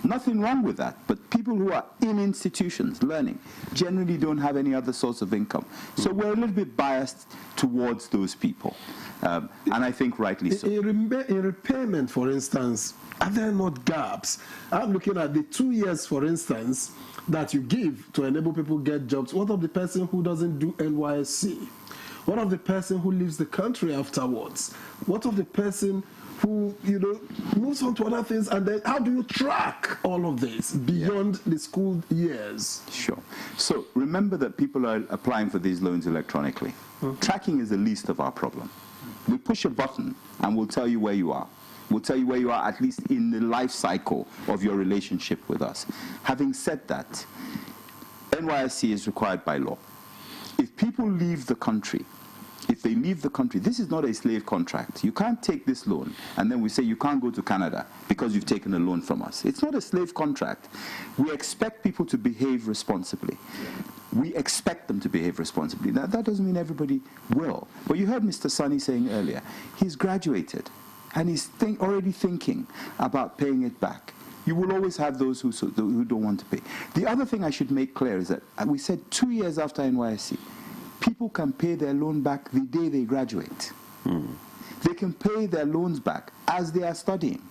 Nothing wrong with that. But people who are in institutions learning generally don't have any other source of income. So we're a little bit biased towards those people. And I think rightly so. In repayment, for instance, are there not gaps? I'm looking at the 2 years, for instance, that you give to enable people get jobs. What of the person who doesn't do NYSC? What of the person who leaves the country afterwards? What of the person who, you know, moves on to other things? And then how do you track all of this beyond the school years? Sure. So remember that people are applying for these loans electronically. Tracking is the least of our problem. We push a button and we'll tell you where you are. We'll tell you where you are, at least in the life cycle of your relationship with us. Having said that, NYSC is required by law. If people leave the country, this is not a slave contract. You can't take this loan and then we say you can't go to Canada because you've taken a loan from us. It's not a slave contract. We expect people to behave responsibly. We expect them to behave responsibly. Now, that doesn't mean everybody will. But you heard Mr. Sani saying earlier, he's graduated and he's already thinking about paying it back. You will always have those who don't want to pay. The other thing I should make clear is that we said 2 years after NYSC, people can pay their loan back the day they graduate. They can pay their loans back as they are studying.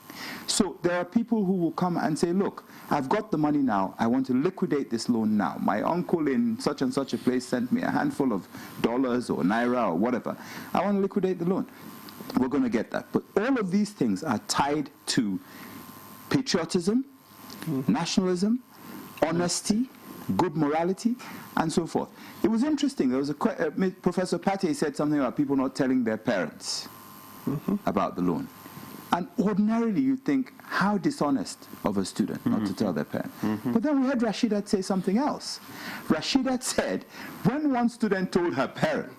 So there are people who will come and say, look, I've got the money now. I want to liquidate this loan now. My uncle in such and such a place sent me a handful of dollars or naira or whatever. I want to liquidate the loan. We're going to get that. But all of these things are tied to patriotism, nationalism, honesty, good morality, and so forth. It was interesting. There was Professor Pate said something about people not telling their parents about the loan. And ordinarily you'd think, how dishonest of a student not to tell their parents. But then we heard Rashidat say something else. Rashidat said, when one student told her parent,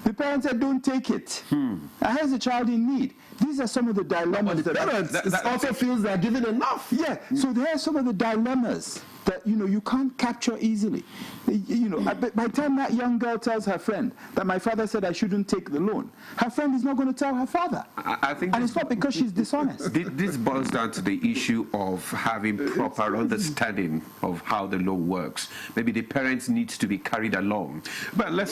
the parents said, don't take it. And here's a child in need. These are some of the dilemmas. The parents also feels they're given enough. Yeah, so there are some of the dilemmas that, you can't capture easily. By the time that young girl tells her friend that my father said I shouldn't take the loan, her friend is not going to tell her father. I think and it's not because she's dishonest. This boils down to the issue of having proper understanding of how the law works. Maybe the parents need to be carried along. But the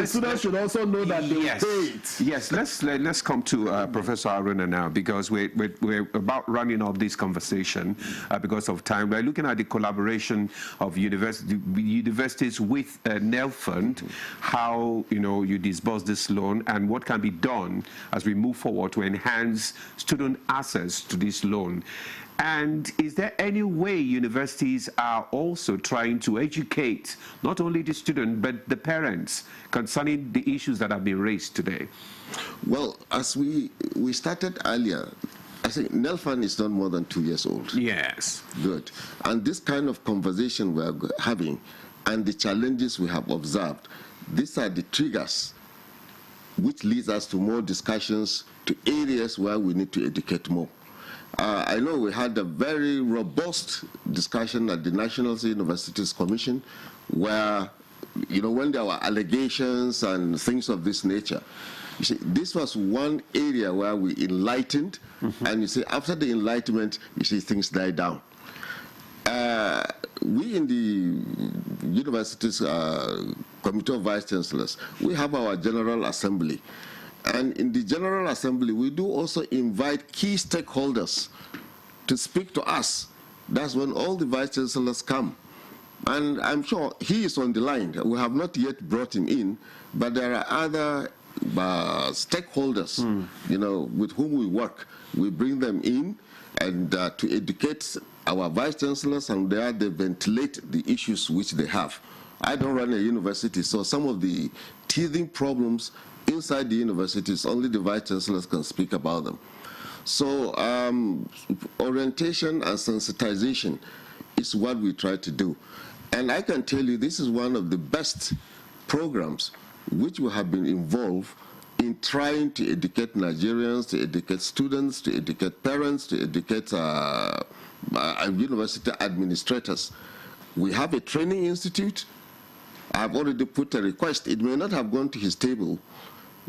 students should also know that they will pay it. Yes, let's come to Professor Aruna now, because we're about running off this conversation because of time. We're looking at the collaboration of universities with NELFund, how you disburse this loan and what can be done as we move forward to enhance student access to this loan. And is there any way universities are also trying to educate not only the student but the parents concerning the issues that have been raised today? Well, as we started earlier, I think NELFund is not more than 2 years old. Yes. Good. And this kind of conversation we are having and the challenges we have observed, these are the triggers which leads us to more discussions to areas where we need to educate more. I know we had a very robust discussion at the National Universities Commission where, when there were allegations and things of this nature, you see, this was one area where we enlightened, and you see, after the enlightenment, you see, things die down. We in the university's Committee of Vice Chancellors, we have our General Assembly. And in the General Assembly, we do also invite key stakeholders to speak to us. That's when all the Vice Chancellors come. And I'm sure he is on the line. We have not yet brought him in, but there are other stakeholders, with whom we work. We bring them in and to educate our Vice Chancellors, and there they ventilate the issues which they have. I don't run a university, so some of the teething problems inside the universities, only the Vice Chancellors can speak about them. So orientation and sensitization is what we try to do. And I can tell you this is one of the best programs which we have been involved in trying to educate Nigerians, to educate students, to educate parents, to educate university administrators. We have a training institute. I've already put a request. It may not have gone to his table,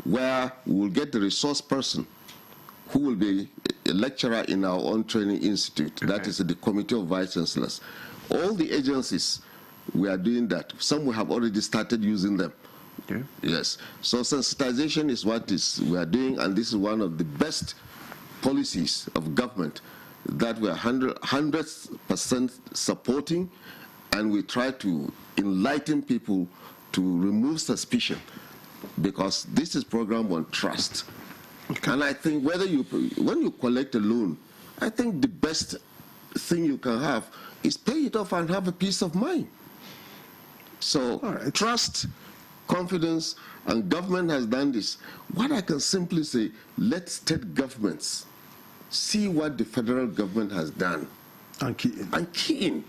where we'll get the resource person who will be a lecturer in our own training institute. Okay. That is the Committee of Vice Chancellors. All the agencies, we are doing that. Some we have already started using them. Okay. Yes. So sensitization is what we are doing, and this is one of the best policies of government that we are 100% supporting, and we try to enlighten people to remove suspicion, because this is program on trust. Okay. And I think when you collect a loan, I think the best thing you can have is pay it off and have a peace of mind. So trust, confidence, and government has done this. What I can simply say, let state governments see what the federal government has done and key in.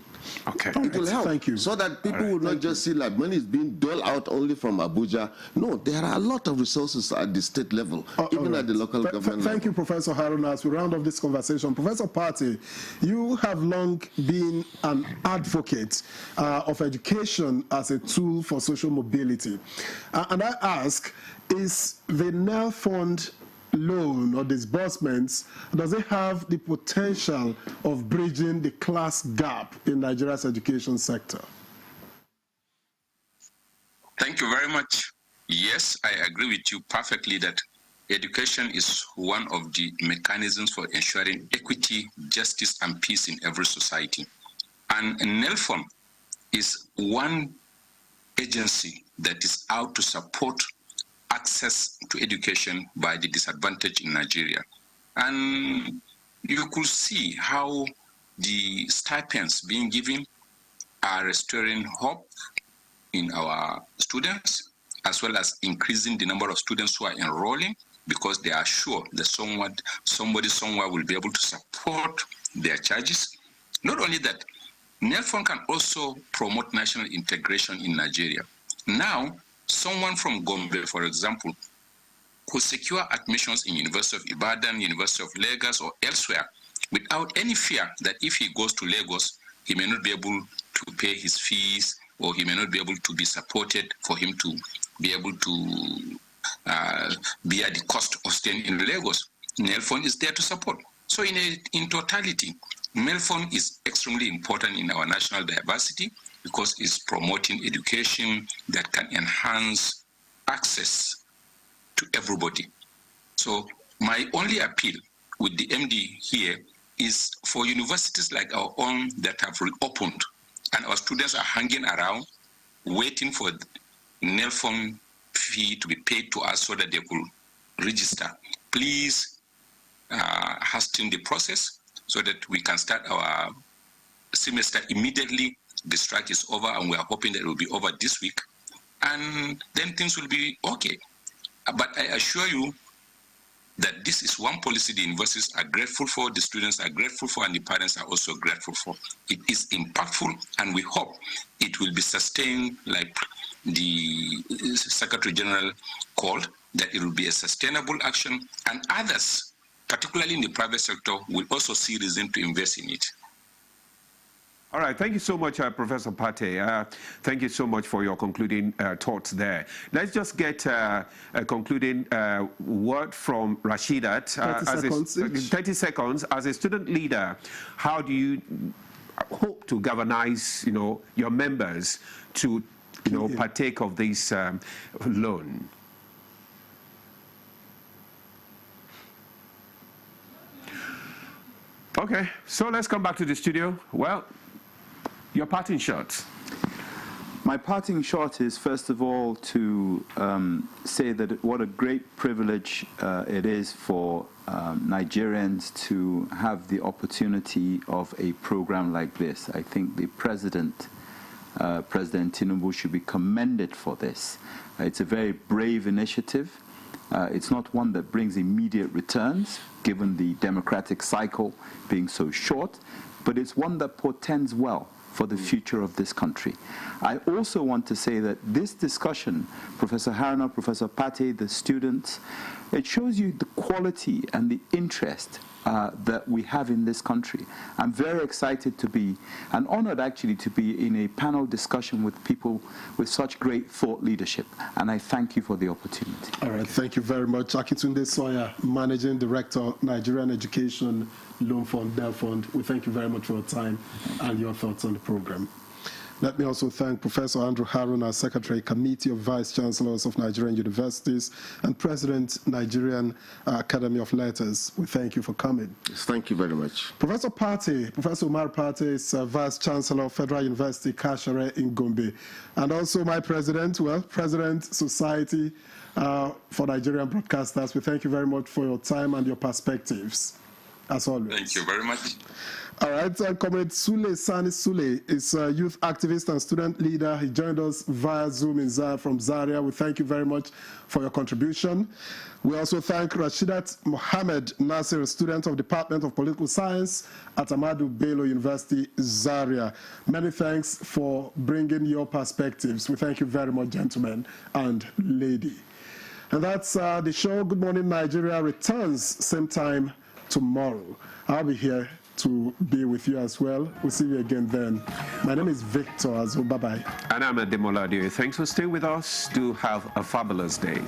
Okay. It will help. Thank you. So that people will not just see like money is being doled out only from Abuja. No, there are a lot of resources at the state level, even at the local government Thank you, Professor Haruna. As we round off this conversation, Professor Pate, you have long been an advocate of education as a tool for social mobility. And I ask, is the NELFund loan or disbursements, does it have the potential of bridging the class gap in Nigeria's education sector? Thank you very much. Yes, I agree with you perfectly that education is one of the mechanisms for ensuring equity, justice, and peace in every society. And NELFund is one agency that is out to support access to education by the disadvantaged in Nigeria. And you could see how the stipends being given are restoring hope in our students, as well as increasing the number of students who are enrolling, because they are sure that somebody somewhere will be able to support their charges. Not only that, NELFund can also promote national integration in Nigeria. Now, someone from Gombe, for example, could secure admissions in University of Ibadan, University of Lagos, or elsewhere without any fear that if he goes to Lagos, he may not be able to pay his fees, or he may not be able to be supported for him to be able to bear the cost of staying in Lagos. Nelfon is there to support. So in totality, Nelfon is extremely important in our national diversity because it's promoting education that can enhance access to everybody. So my only appeal with the MD here is for universities like our own that have reopened and our students are hanging around waiting for Nelfon fee to be paid to us so that they could register. Please hasten the process so that we can start our semester immediately. The strike is over and we are hoping that it will be over this week, and then things will be okay. But I assure you that this is one policy the universities are grateful for, the students are grateful for, and the parents are also grateful for. It is impactful, and we hope it will be sustained like the Secretary General called, that it will be a sustainable action, and others, particularly in the private sector, will also see reason to invest in it. All right, thank you so much, Professor Pate. Thank you so much for your concluding thoughts there. Let's just get a concluding word from Rashidat. 30 seconds. As a student leader, how do you hope to galvanize, your members to, partake of this loan? Okay, so let's come back to the studio. Well, your parting shot. My parting shot is, first of all, to say that what a great privilege it is for Nigerians to have the opportunity of a program like this. I think the President Tinubu, should be commended for this. It's a very brave initiative. It's not one that brings immediate returns, given the democratic cycle being so short, but it's one that portends well for the future of this country. I also want to say that this discussion, Professor Haruna, Professor Pate, the students, it shows you the quality and the interest that we have in this country. I'm very excited to be, and honored actually, to be in a panel discussion with people with such great thought leadership, and I thank you for the opportunity. All right, thank you very much. Akintunde Sawyer, Managing Director, Nigerian Education Loan Fund, NEL Fund. We thank you very much for your time and your thoughts on the program. Let me also thank Professor Andrew Haruna, Secretary, Committee of Vice Chancellors of Nigerian Universities, and President, Nigerian Academy of Letters. We thank you for coming. Yes, thank you very much. Professor Pate, Professor Umar Pate is Vice Chancellor of Federal University, Kashere in Gombe, and also my President, President Society for Nigerian Broadcasters. We thank you very much for your time and your perspectives, as always. Thank you very much. All right, Comrade Sule Sani Sule is a youth activist and student leader. He joined us via Zoom from Zaria. We thank you very much for your contribution. We also thank Rashidat Mohammed Nasir, a student of Department of Political Science at Ahmadu Bello University, Zaria. Many thanks for bringing your perspectives. We thank you very much, gentlemen and lady. And that's the show. Good Morning Nigeria returns same time tomorrow. I'll be here to be with you as well. We'll see you again then. My name is Victor Azu. Bye-bye. And I'm Ademola Adeoye. Thanks for staying with us. Do have a fabulous day.